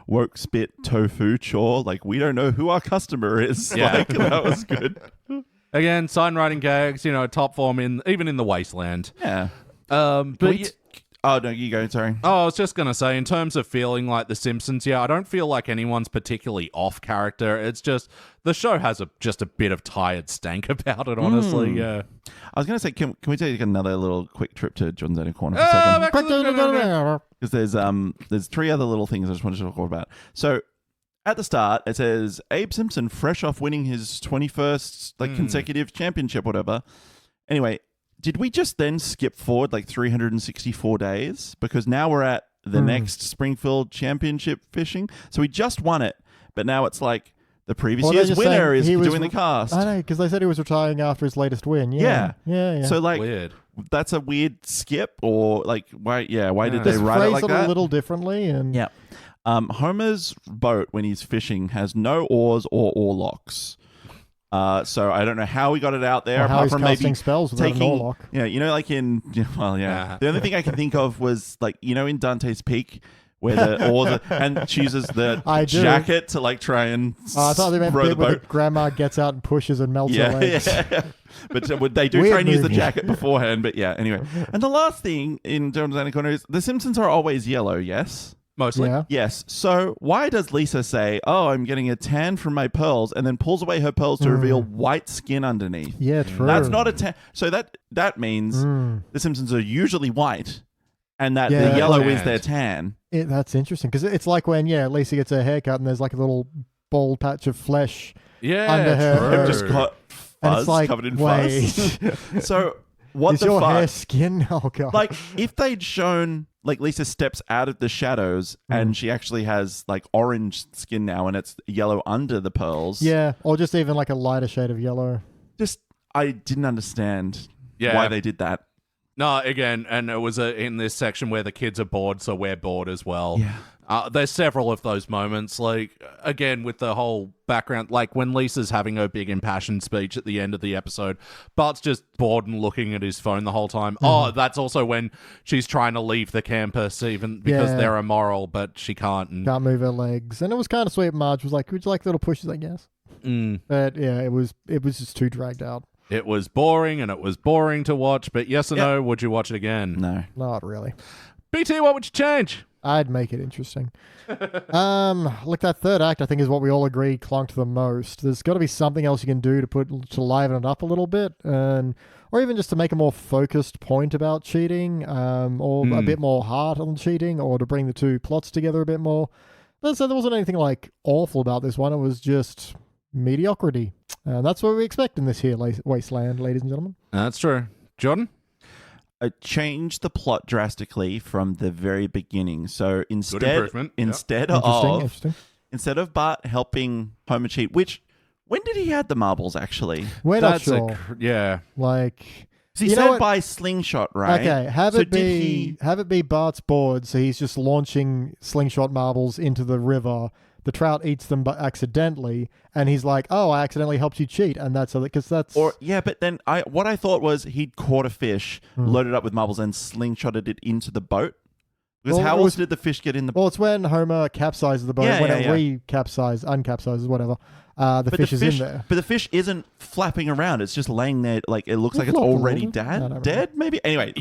woke spit tofu chore. Like, we don't know who our customer is. Yeah. Like, that was good. Again, sign writing gags, top form even in the Wasteland. Yeah. But oh no, you go. Sorry. Oh, I was just gonna say, in terms of feeling like The Simpsons, I don't feel like anyone's particularly off character. It's just the show has just a bit of tired stank about it. Honestly, yeah. I was gonna say, can we take another little quick trip to John's Own Corner for a second? Because there's three other little things I just wanted to talk about. So at the start, it says Abe Simpson, fresh off winning his 21st consecutive championship, whatever. Anyway. Did we just then skip forward like 364 days? Because now we're at the next Springfield Championship fishing. So we just won it, but now it's like the previous year's winner is doing the cast. I know, because they said he was retiring after his latest win. Yeah. So like, weird. That's a weird skip, or like, why did they just write it like that? A little differently. And yeah. Homer's boat, when he's fishing, has no oars or oar locks. So I don't know how he got it out there, apart from maybe spells taking, an oar lock. like in, The only thing I can think of was like, in Dante's Peak, where the oars and she uses the jacket to like try and I thought they meant row the where boat. the grandma gets out and pushes and melts her legs. Yeah. But they do try and use the jacket beforehand. But yeah, anyway. And the last thing in John's Own Corner is the Simpsons are always yellow, yes? Mostly. Yeah. Yes. So why does Lisa say, "Oh, I'm getting a tan from my pearls," and then pulls away her pearls to reveal white skin underneath? Yeah, true. That's not a tan. So that means the Simpsons are usually white, and that the yellow is their tan. That's interesting because it's like when Lisa gets her haircut and there's like a little bald patch of flesh under her. It just got fuzz covered in fuzz. So what is the your fuck? hair skin? Oh god! Like if they'd shown. Like Lisa steps out of the shadows and she actually has like orange skin now and it's yellow under the pearls. Yeah, or just even like a lighter shade of yellow. I didn't understand why they did that. No, again, and it was in this section where the kids are bored, so we're bored as well. Yeah. There's several of those moments, like, again, with the whole background, like when Lisa's having her big impassioned speech at the end of the episode, Bart's just bored and looking at his phone the whole time. Oh, that's also when she's trying to leave the campus, even because they're immoral, but she can't. And can't move her legs. And it was kind of sweet. Marge was like, would you like little pushes, I guess? But yeah, it was just too dragged out. It was boring, and it was boring to watch, but yes or no, would you watch it again? No. Not really. BT, what would you change? I'd make it interesting. Look, that third act, I think, is what we all agree clunked the most. There's got to be something else you can do to liven it up a little bit, or even just to make a more focused point about cheating, or a bit more heart on cheating, or to bring the two plots together a bit more. But so there wasn't anything like awful about this one. It was just mediocrity. That's what we expect in this here Wasteland, ladies and gentlemen. That's true. Jordan? Changed the plot drastically from the very beginning. So instead of Bart helping Homer cheat, which when did he add the marbles actually? We're not sure. Like, he said by slingshot, right? Okay, have it be Bart's bored, so he's just launching slingshot marbles into the river. The trout eats them but accidentally, and he's like, "Oh, I accidentally helped you cheat," and that's because that's But then what I thought was he'd caught a fish, loaded up with marbles, and slingshotted it into the boat. Because how else did the fish get in the boat? Well, it's when Homer capsizes the boat, it uncapsizes, whatever. The fish is in there. But the fish isn't flapping around. It's just laying there, like it looks like it's already dead, maybe? Anyway.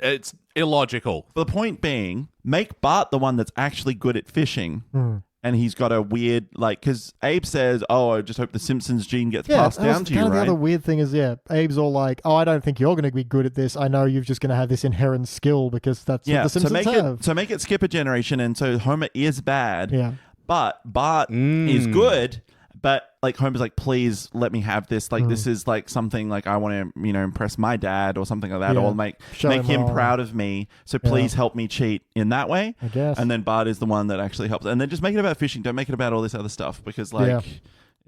It's illogical. But the point being, make Bart the one that's actually good at fishing. And he's got a weird, like, because Abe says, "Oh, I just hope the Simpsons gene gets passed down to you," right? The other weird thing is, Abe's all like, "Oh, I don't think you're going to be good at this. I know you're just going to have this inherent skill because that's what the Simpsons have." So make it skip a generation, and so Homer is bad. Yeah. But Bart is good. But like Homer's like, please let me have this. Like this is like something like I want to, impress my dad or something like that, or make him proud of me. So please help me cheat in that way. I guess. And then Bart is the one that actually helps. And then just make it about fishing. Don't make it about all this other stuff because it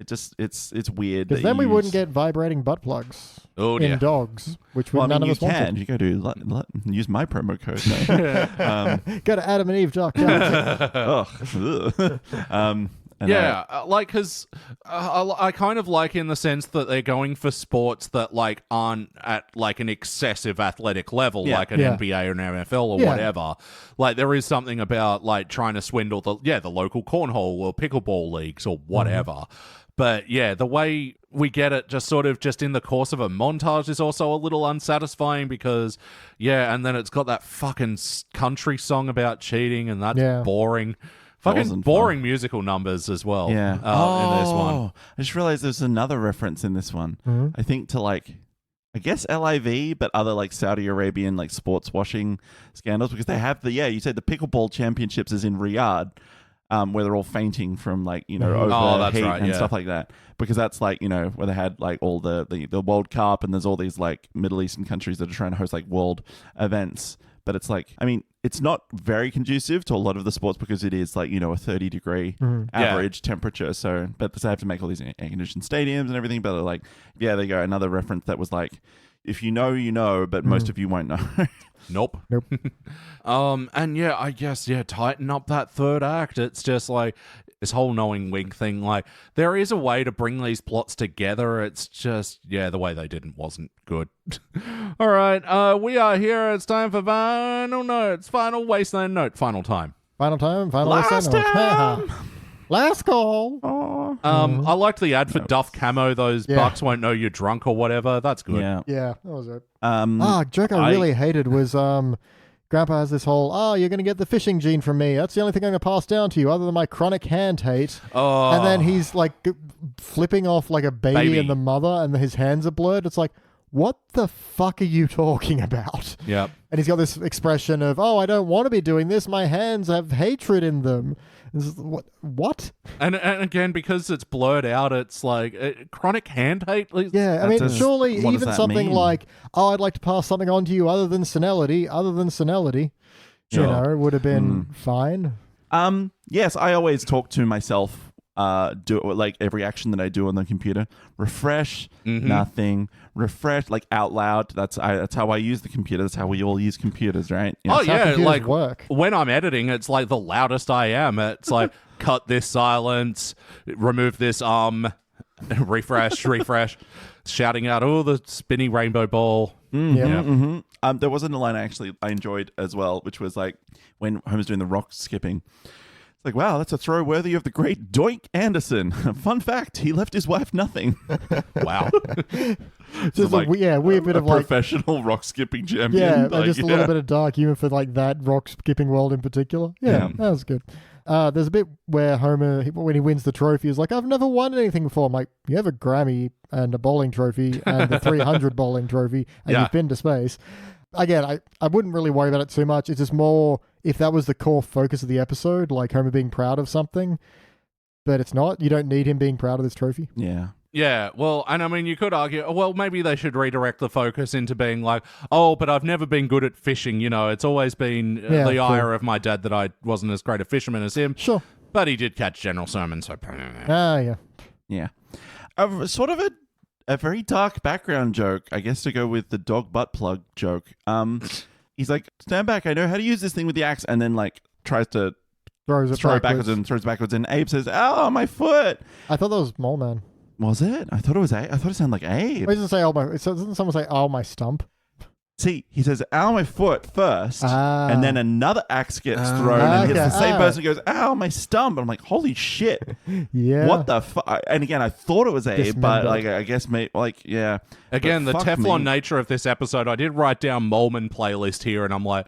just it's weird. Because then we wouldn't get vibrating butt plugs in dogs, which none of us wanted. You go to use my promo code. No. Go to adamandeve.com. Because I kind of like in the sense that they're going for sports that like aren't at like an excessive athletic level, like an NBA or an NFL or whatever. Like there is something about like trying to swindle the local cornhole or pickleball leagues or whatever. But the way we get it just in the course of a montage is also a little unsatisfying because, and then it's got that fucking country song about cheating and that's boring. Fucking boring musical numbers as well in this one. I just realized there's another reference in this one. I think to like, I guess LIV, but other like Saudi Arabian like sports washing scandals because they have you said the pickleball championships is in Riyadh. Where they're all fainting from like over heat and stuff like that, because that's like where they had like all the World Cup and there's all these like Middle Eastern countries that are trying to host like world events. But it's like, I mean, it's not very conducive to a lot of the sports because it is like, a 30-degree average temperature. So, but they have to make all these air-conditioned stadiums and everything. But they're like, there you go. Another reference that was like, if you know, you know, but most of you won't know. Nope. And I guess, tighten up that third act. It's just like this whole knowing wink thing. Like, there is a way to bring these plots together. It's just, the way they did it wasn't good. All right. We are here. It's time for final notes. Final Wasteland note. Final time. Last time. Last call. I liked the ad for Duff Camo. Those bucks won't know you're drunk or whatever. That's good. Yeah, that was it. Joke I really hated was Grandpa has this whole, you're going to get the fishing gene from me. That's the only thing I'm going to pass down to you other than my chronic hand hate. Oh. And then he's like flipping off like a baby and the mother and his hands are blurred. It's like, what the fuck are you talking about? Yep. And he's got this expression of, I don't want to be doing this. My hands have hatred in them. What? And again, because it's blurred out, it's like chronic hand hate. Yeah, I mean, surely even something like, I'd like to pass something on to you other than senility, would have been fine. Yes, I always talk to myself do like every action that I do on the computer. Refresh, nothing. Refresh, like out loud. That's how I use the computer. That's how we all use computers, right? You know? Oh yeah, computers like work. when I'm editing, it's like the loudest I am. It's like cut this silence, remove this refresh, shouting out, oh, the spinny rainbow ball. There wasn't a line I enjoyed as well, which was like when Homer's doing the rock skipping. It's like, wow, that's a throw worthy of the great Doink Anderson. Fun fact, he left his wife nothing. Wow. Just like, weird bit of like professional rock skipping champion. yeah, like, just a little bit of dark humor for like that rock skipping world in particular. Yeah, that was good. There's a bit where Homer, when he wins the trophy, is like, I've never won anything before. I'm like, you have a Grammy and a bowling trophy and the 300 bowling trophy, and you've been to space. Again, I wouldn't really worry about it too much. It's just more if that was the core focus of the episode, like Homer being proud of something, but it's not. You don't need him being proud of this trophy. Yeah. Yeah, well, and I mean, you could argue, well, maybe they should redirect the focus into being like, oh, but I've never been good at fishing, you know, it's always been the ire of my dad that I wasn't as great a fisherman as him. Sure. But he did catch General Sermon, so... Yeah. Yeah. Sort of a very dark background joke, I guess, to go with the dog butt plug joke. He's like, stand back, I know how to use this thing with the axe, and then like tries to throw it backwards and throws backwards, and Abe says, ow, my foot. I thought that was Mole Man. Was it? I thought it was Abe. I thought it sounded like Abe. Why doesn't it say, oh, my, doesn't someone say, oh, my stump? See, he says, ow, my foot first, and then another axe gets thrown, and hits the same person who goes, ow, my stump. And I'm like, holy shit. Yeah. What the fuck? And again, I thought it was Abe, but like, I guess, yeah. Again, But the fuck Teflon me. nature of this episode, I did write down Molman playlist here, and I'm like,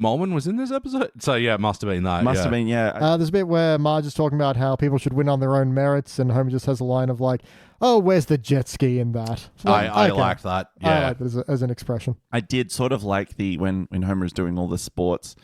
Molman was in this episode? So yeah, it must have been that. Must have been, yeah. There's a bit where Marge is talking about how people should win on their own merits, and Homer just has a line of like, oh, where's the jet ski in that? So I okay. like that. Yeah. I like that as an expression. I did sort of like when Homer's doing all the sports,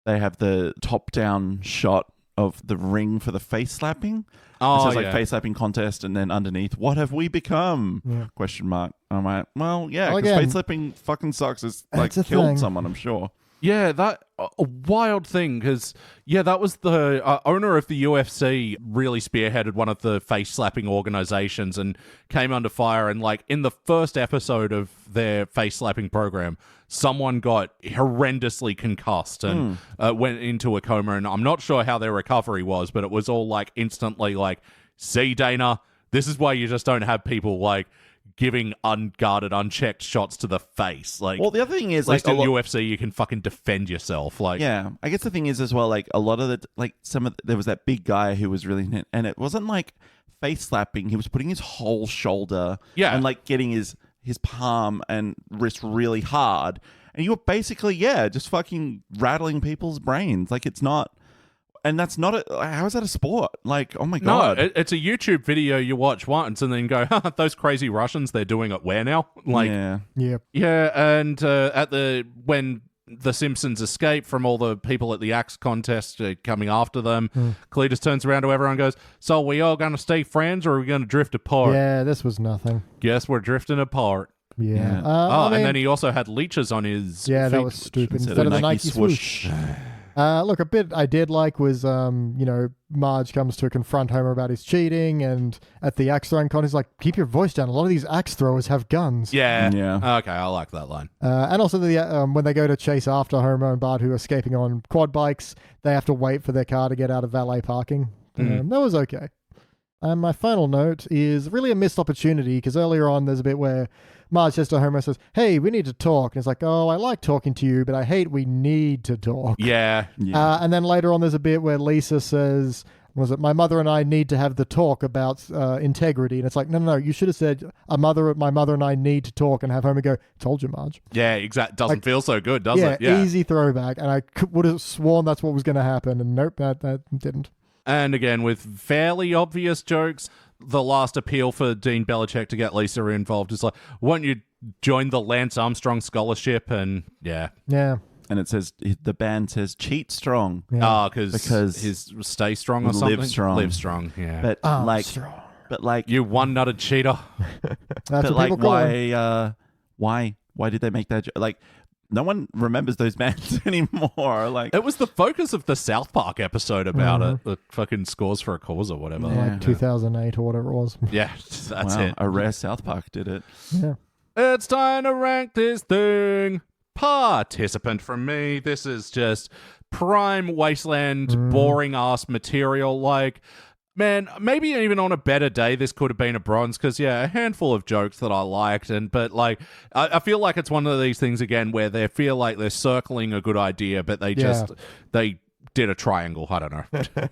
they have the top-down shot of the ring for the face slapping. Oh, so it's like face slapping contest, and then underneath, what have we become? Yeah. Question mark. I'm like, well, yeah, Well, because again, face slapping fucking sucks. It's like that's a killed thing. someone, I'm sure. Yeah, that a wild thing because that was the owner of the UFC really spearheaded one of the face slapping organizations and came under fire. And like in the first episode of their face slapping program, someone got horrendously concussed and went into a coma. And I'm not sure how their recovery was, but it was all like instantly like, see, Dana, this is why you just don't have people like giving unguarded, unchecked shots to the face. Like, Well, the other thing is, at least like, in UFC, you can fucking defend yourself. Like, yeah, I guess the thing is as well, like a lot of the, like there was that big guy who was really, and it wasn't like face slapping. He was putting his whole shoulder, and like getting his palm and wrist really hard, and you were basically, just fucking rattling people's brains. Like it's not. And that's not how is that a sport? Like, oh my God. No, it's a YouTube video you watch once and then go, those crazy Russians, they're doing it where now? Like, yeah. And when the Simpsons escape from all the people at the axe contest coming after them, Cletus turns around to everyone and goes, so are we all going to stay friends or are we going to drift apart? Yeah, this was nothing. Guess we're drifting apart. Yeah. And then he also had leeches on his Yeah, feet. that was stupid. Instead Instead of of the Nike Nike swoosh. Look, a bit I did like was, Marge comes to confront Homer about his cheating, and at the axe throwing contest, like, keep your voice down. A lot of these axe throwers have guns. Yeah. Yeah. Okay, I like that line. And also when they go to chase after Homer and Bart, who are escaping on quad bikes, they have to wait for their car to get out of valet parking. That was okay. And my final note is really a missed opportunity, because earlier on there's a bit where Marge says to Homer, says, hey, we need to talk. And it's like, oh, I like talking to you, but I hate we need to talk. Yeah. And then later on there's a bit where Lisa says, was it, my mother and I need to have the talk about integrity. And it's like, no, you should have said, my mother and I need to talk, and have Homer go, told you, Marge. Yeah, exactly. Doesn't feel so good, does it? Yeah, easy throwback. And I would have sworn that's what was going to happen. And nope, that didn't. And again, with fairly obvious jokes, the last appeal for Dean Belichick to get Lisa involved is like, why don't you join the Lance Armstrong Scholarship? And yeah. And it says, the band says, cheat strong. Yeah. Because his stay strong or something? Live strong, yeah. But strong. But like, you one-nutted cheater. That's but what like, people call him. why did they make that? Like, no one remembers those bands anymore. Like It was the focus of the South Park episode about it. The fucking Scores for a Cause or whatever. Like 2008 or whatever it was. Yeah, that's wow, it. a rare South Park did it. Yeah. It's time to rank this thing. Participant from me. This is just prime Wasteland, boring ass material. Like, man, maybe even on a better day, this could have been a bronze because, yeah, a handful of jokes that I liked. But, like, I feel like it's one of these things, again, where they feel like they're circling a good idea, but they they did a triangle. I don't know.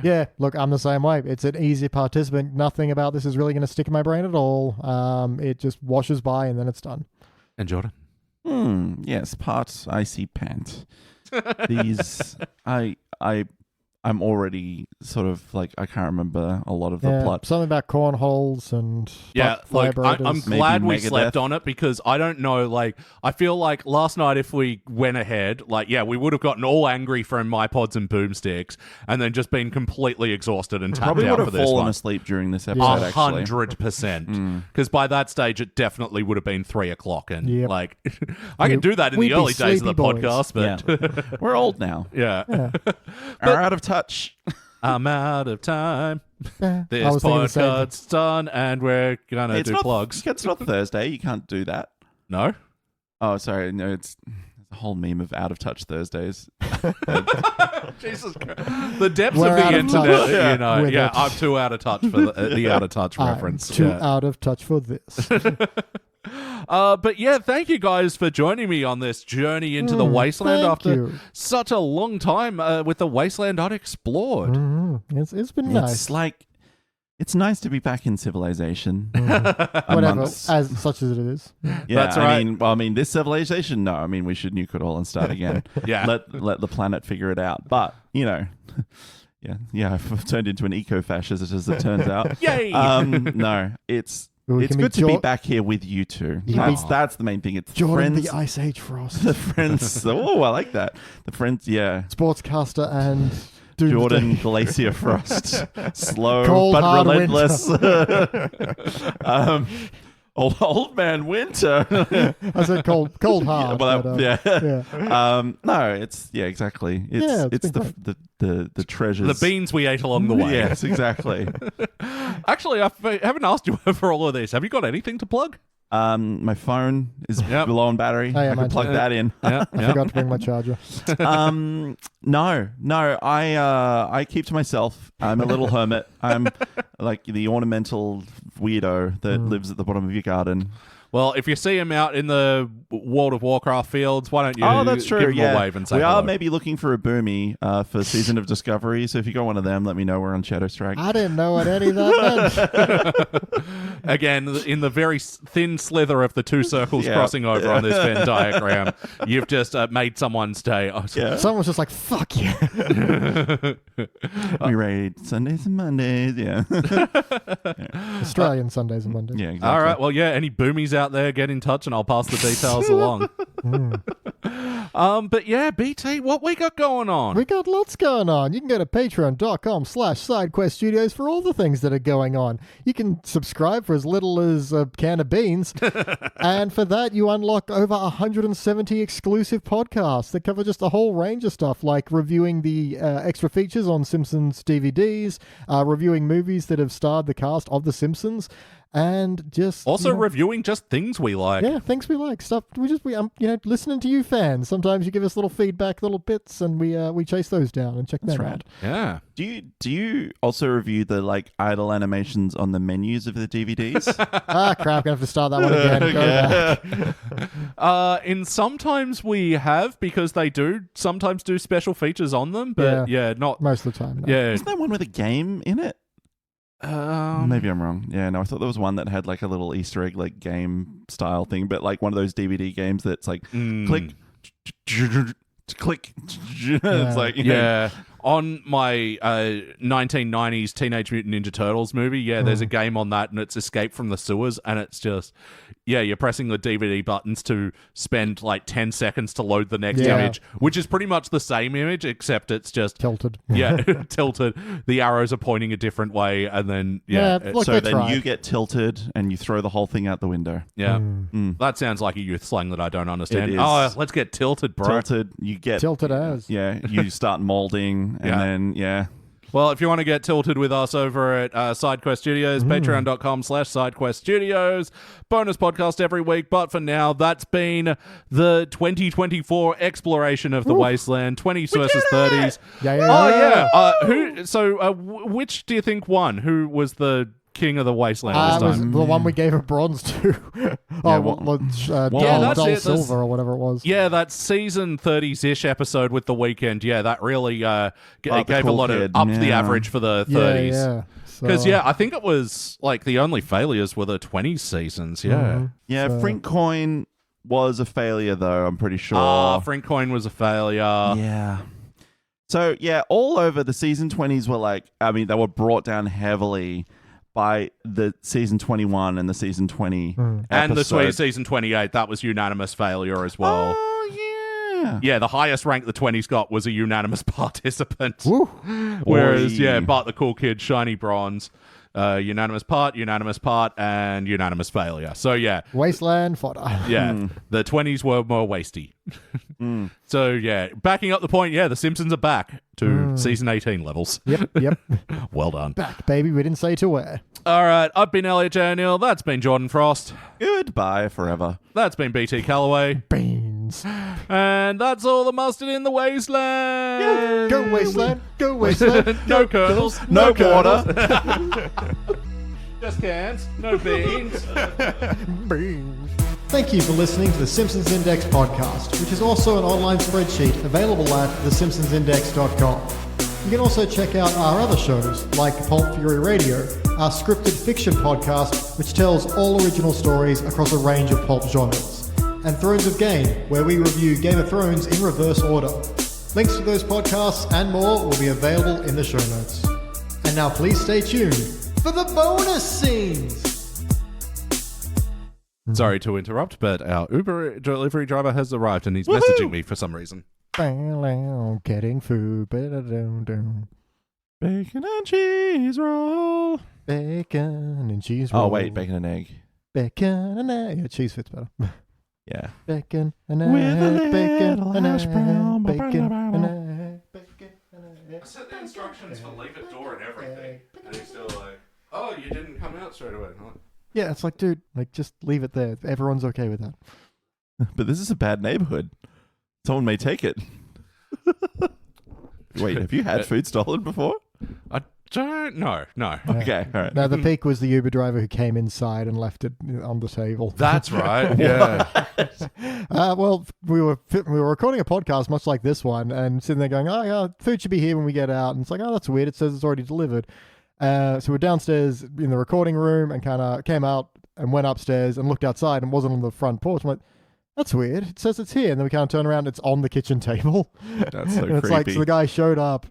Yeah, look, I'm the same way. It's an easy participant. Nothing about this is really going to stick in my brain at all. It just washes by and then it's done. And Jordan? Yes, part icy pant. These, I'm already sort of like, I can't remember a lot of the plot. Something about cornholes and Like, I'm glad we Megadeth. slept on it because I don't know, like, I feel like last night if we went ahead, like, yeah, we would have gotten all angry from MyPods and Boomsticks and then just been completely exhausted and tapped Probably out would for have this fallen one. asleep during this episode, actually. 100%. Because by that stage, it definitely would have been 3 o'clock. And, Yep. like, I can do that in we'd the be early days of the sleepy boys. podcast, but We're old now. yeah. We're out of touch. I'm out of time. I This was thinking the same thing. podcast's done, and we're going to do plugs. It's not Thursday. You can't do that. No? Oh, sorry. No, it's a whole meme of out of touch Thursdays. Jesus Christ. The depths We're of the out of internet, touch. you know. With Yeah, it. I'm too out of touch for the out of touch reference. I'm too Yeah. out of touch for this. But yeah, thank you guys for joining me on this journey into the Wasteland thank after you. such a long time with the Wasteland unexplored. It's been nice. It's like, it's nice to be back in civilization. Whatever, amongst- as such as it is. Yeah, That's right. I mean, this civilization. No, I mean, we should nuke it all and start again. Yeah. let the planet figure it out. But you know, yeah, I've turned into an eco-fascist as it turns out. Yay! No, it's We it's can good be to be back here with you two. That's the main thing. It's Jordan friends. the Ice Age Frost, The friends. Oh, I like that. The friends. Yeah. sportscaster and Jordan Doomsday. Glacier Frost, slow Cold, but hard relentless. Old man Winter. I said cold hard. Well, but, yeah. No, it's exactly. It's been great. the treasures. the beans we ate along the way. Yes, exactly. Actually, I haven't asked you for all of this. Have you got anything to plug? My phone is Yep. low on battery. Oh, yeah, I can mine plug too. that in. Yeah, I forgot to bring my charger. No. I keep to myself. I'm a little hermit. I'm like the ornamental weirdo that lives at the bottom of your garden. Well, if you see him out in the World of Warcraft fields, why don't you Oh, that's true. give him Yeah, a wave and say we hello? are maybe looking for a boomy for Season of Discovery. So if you got one of them, let me know. We're on Shadow Strike. I didn't know what any of that meant. Again, in the very thin slither of the two circles Yeah. crossing over on this Venn diagram, you've just made someone's day. Oh, Yeah. Someone was just like, "Fuck you." We raid Sundays and Mondays. Yeah. Australian Sundays and Mondays. Yeah. Exactly. All right. Well, yeah. Any boomies out there, get in touch, and I'll pass the details along. But yeah, BT, what we got going on? We got lots going on. You can go to patreon.com/SideQuestStudios for all the things that are going on. You can subscribe for as little as a can of beans. And for that, you unlock over 170 exclusive podcasts that cover just a whole range of stuff, like reviewing the extra features on Simpsons DVDs, reviewing movies that have starred the cast of The Simpsons, and just Also reviewing just things we like. yeah, things we like, stuff we listening to you fans. Sometimes you give us little feedback, little bits, and we chase those down and check them out. Yeah. Do you also review the like idle animations on the menus of the DVDs? Ah, crap! Gonna have to start that one again. Go back. In sometimes we have because they do sometimes do special features on them, but yeah, not Most of the time. No. yeah. Isn't there one with a game in it? Maybe I'm wrong. Yeah, no, I thought there was one that had like a little Easter egg, like game style thing, but like one of those DVD games that's like click, click, It's like, you know, Yeah. On my 1990s Teenage Mutant Ninja Turtles movie, there's a game on that, and it's Escape from the Sewers, and it's just, you're pressing the DVD buttons to spend like 10 seconds to load the next image, which is pretty much the same image, except it's just tilted. Yeah, tilted. The arrows are pointing a different way, and then look, so then tried. you get tilted and you throw the whole thing out the window. Yeah. That sounds like a youth slang that I don't understand. It is. Oh, let's get tilted, bro. Tilted, you get Tilted as. Yeah, you start molding, and then Well, if you want to get tilted with us over at SideQuest Studios, patreon.com/SideQuest Studios, bonus podcast every week. But for now, that's been the 2024 exploration of the Wasteland, 20s versus 30s. Which do you think won? Who was the king of the Wasteland this Was time? the one we gave a bronze to. that's Dull it. Silver or whatever it was. Yeah, that season 30s-ish episode with The Weeknd. Yeah, that really gave cool a lot of kid. upped the average for the 30s. Yeah. Because, I think it was like the only failures were the 20s seasons. Yeah. Frink Coin was a failure, though, I'm pretty sure. Frink Coin was a failure. Yeah. So, all over the season 20s were like, I mean, they were brought down heavily by the season 21 and the season 20 And the episode. season 28, that was unanimous failure as well. Oh, yeah. Yeah, the highest rank the 20s got was a unanimous participant. Woo. Whereas, Boy. Bart the Cool Kid, Shiny Bronze, unanimous part, and unanimous failure. So, Wasteland fodder. the 20s were more wasty. So, backing up the point, the Simpsons are back to season 18 levels. Yep. Well done. Back, baby. We didn't say to where. All right, I've been Elliot Jay O'Neill. That's been Jordan Frost. Goodbye forever. That's been BT Calloway. Beans. And that's all the mustard in the wasteland. Go Wasteland. Go Wasteland. No kernels. No water. Just cans. No beans. Beans. Thank you for listening to the Simpsons Index podcast, which is also an online spreadsheet available at thesimpsonsindex.com. You can also check out our other shows, like Pulp Fury Radio, our scripted fiction podcast, which tells all original stories across a range of pulp genres, and Thrones of Game, where we review Game of Thrones in reverse order. Links to those podcasts and more will be available in the show notes. And now please stay tuned for the bonus scenes! Sorry to interrupt, but our Uber delivery driver has arrived and he's messaging me for some reason. Getting food. Bacon and cheese roll. Bacon and cheese roll. Oh, wait, bacon and egg. Bacon and egg. Yeah, cheese fits better. Yeah. Bacon and egg. With a little Bacon and hash brown. egg. Bacon and egg. Bacon and egg. I set the instructions for leave it door and everything. And he's still like, oh, you didn't come out straight away. Yeah, it's like, dude, just leave it there. Everyone's okay with that. But this is a bad neighborhood. Someone may take it. Wait, have you had food stolen before? I don't know. No. Okay, all right. Now, the peak was the Uber driver who came inside and left it on the table. That's right. Yeah. Well, we were recording a podcast much like this one and sitting there going, oh, yeah, food should be here when we get out. And it's like, oh, that's weird. It says it's already delivered. So we're downstairs in the recording room and kind of came out and went upstairs and looked outside and wasn't on the front porch. I'm like, that's weird. It says it's here. And then we kind of turn around. It's on the kitchen table. That's so and it's creepy. like, so the guy showed up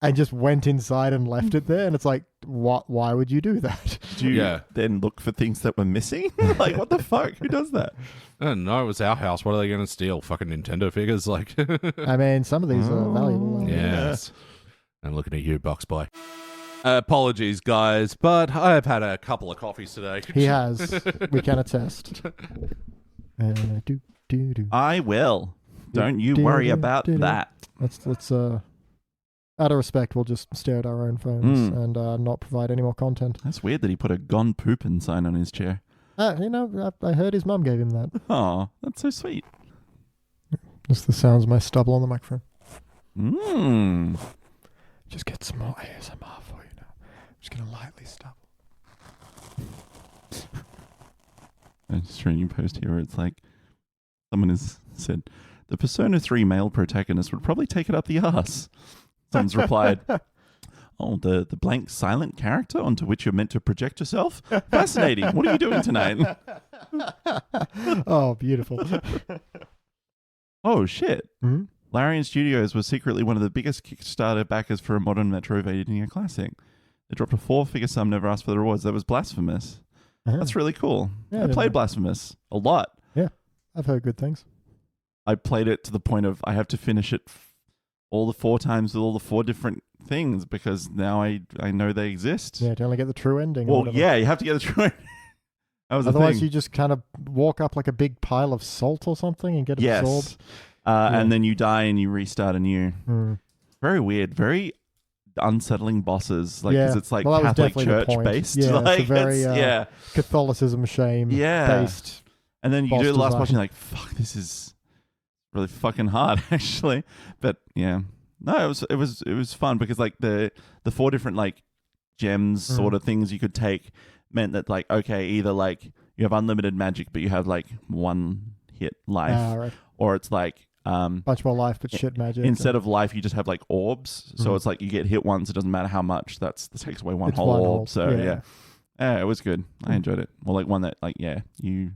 and just went inside and left it there. And it's like, what? Why would you do that? Do you then look for things that were missing? Like, what the fuck? Who does that? I don't know. It was our house. What are they going to steal? Fucking Nintendo figures? Like, I mean, some of these are valuable. yes. I'm looking at you, Box Boy. Apologies, guys, but I've had a couple of coffees today. He has. We can attest. I will. Don't you worry about that. Let's out of respect, we'll just stare at our own phones and not provide any more content. That's weird that he put a gone poopin' sign on his chair. I heard his mum gave him that. Oh, that's so sweet. Just the sounds of my stubble on the microphone. Just get some more ASMR for you now. I'm just going to lightly stubble. I'm just reading a post here where it's like, someone has said, the Persona 3 male protagonist would probably take it up the arse. Someone's replied, oh, the blank silent character onto which you're meant to project yourself? Fascinating. What are you doing tonight? Oh, beautiful. Oh, shit. Mm-hmm. Larian Studios was secretly one of the biggest Kickstarter backers for a modern Metroidvania classic. They dropped a 4-figure sum, never asked for the rewards. That was Blasphemous. Uh-huh. That's really cool. Yeah, I played Blasphemous a lot. Yeah, I've heard good things. I played it to the point of I have to finish it all the 4 times with all the 4 different things because now I know they exist. Yeah, to only get the true ending. or Well, whatever. yeah, you have to get the true ending. That was the Otherwise, thing. you just kind of walk up like a big pile of salt or something and get absorbed. And then you die and you restart anew. Hmm. Very weird. Very unsettling bosses. Like, because Yeah. it's like Well, that was Catholic definitely the Church point. based. Yeah, like, it's a very yeah. Catholicism shame Yeah. based. And then you boss do the last boss and design. you're like, fuck, this is really fucking hard, actually. But yeah. No, it was fun because like the 4 different like gems sort of things you could take meant that like, okay, either like you have unlimited magic but you have like 1 hit life. Right. Or it's like Bunch more life, but shit magic. instead of life you just have like orbs. So it's like you get hit once, it doesn't matter how much, that takes away one It's whole one orb. whole- So yeah. yeah, it was good. I enjoyed it. Or like one that like you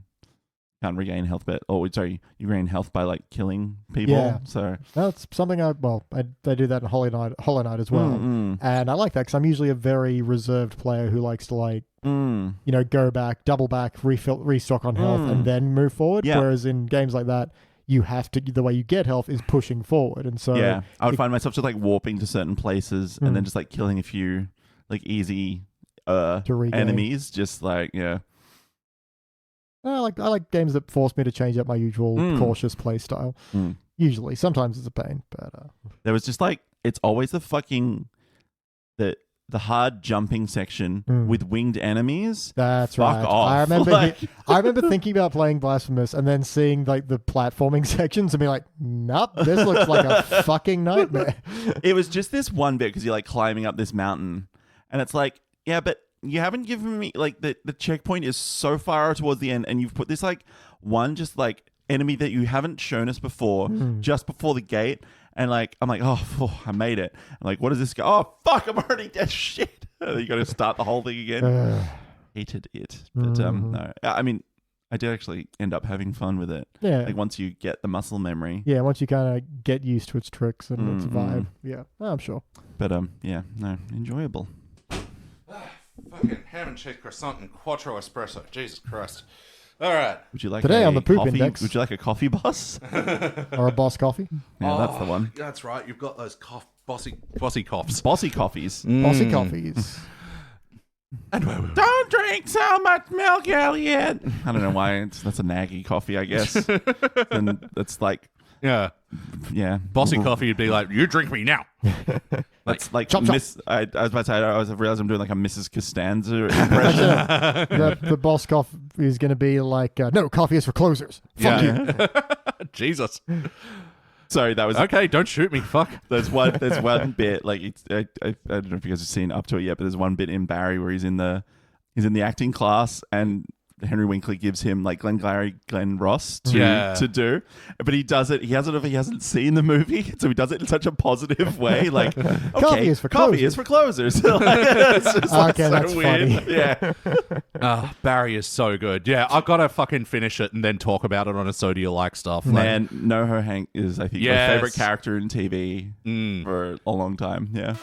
can't regain health, but you regain health by like killing people. Yeah. So That's something I do that in Hollow Knight as well. And I like that because I'm usually a very reserved player who likes to like, go back, double back, restock on health, and then move forward. Yeah. Whereas in games like that, you have to, the way you get health is pushing forward. And so yeah, I would find myself just like warping to certain places and then just like killing a few like easy to regain. enemies. Just like I like games that force me to change up my usual cautious play style. Usually, sometimes it's a pain, but there was just like it's always the fucking the hard jumping section with winged enemies. that's Fuck right. off. I remember. Like- I remember thinking about playing Blasphemous and then seeing like the platforming sections and being like, "Nope, this looks like a fucking nightmare." It was just this one bit because you're like climbing up this mountain, and it's like, yeah, but you haven't given me like the checkpoint is so far towards the end, and you've put this like one just like enemy that you haven't shown us before just before the gate. And like, I'm like, oh, I made it. I'm like, what does this go? Oh, fuck, I'm already dead. Shit. You got to start the whole thing again. Hated it. But no, I mean, I did actually end up having fun with it. Yeah. Like once you get the muscle memory. Yeah, once you kind of get used to its tricks and its vibe. Yeah, I'm sure. But yeah, no, enjoyable. Fucking ham and cheese croissant and quattro espresso. Jesus Christ. All right. Would you like Today a on the Poop coffee? Index. Would you like a coffee boss? Or a Boss Coffee. Yeah, that's the one. That's right. You've got those bossy coughs. Bossy coffees. Bossy Coffees. And Don't drink so much milk, Elliot. I don't know why. That's a naggy coffee, I guess. And it's like, yeah, yeah. bossy coffee would be like, you drink me now. It's like chop, chop. I was about to say, I realized I'm doing like a Mrs. Costanza impression. the Boss Coffee is going to be like, no, coffee is for closers. Fuck you. Jesus. Sorry, that was Okay, don't shoot me. Fuck. There's one bit like I don't know if you guys have seen up to it yet, but there's one bit in Barry where he's in the acting class and Henry Winkley gives him like Glenn Ross to do, but he does it. He hasn't seen the movie, so he does it in such a positive way. Like, okay, Coffee is for closers. Like, it's just like Okay, so that's weird. funny. Yeah, Barry is so good. Yeah, I've got to fucking finish it and then talk about it on a So Do You Like stuff. Like, man, NoHo Hank is I think my Yes. favorite character in TV for a long time. Yeah.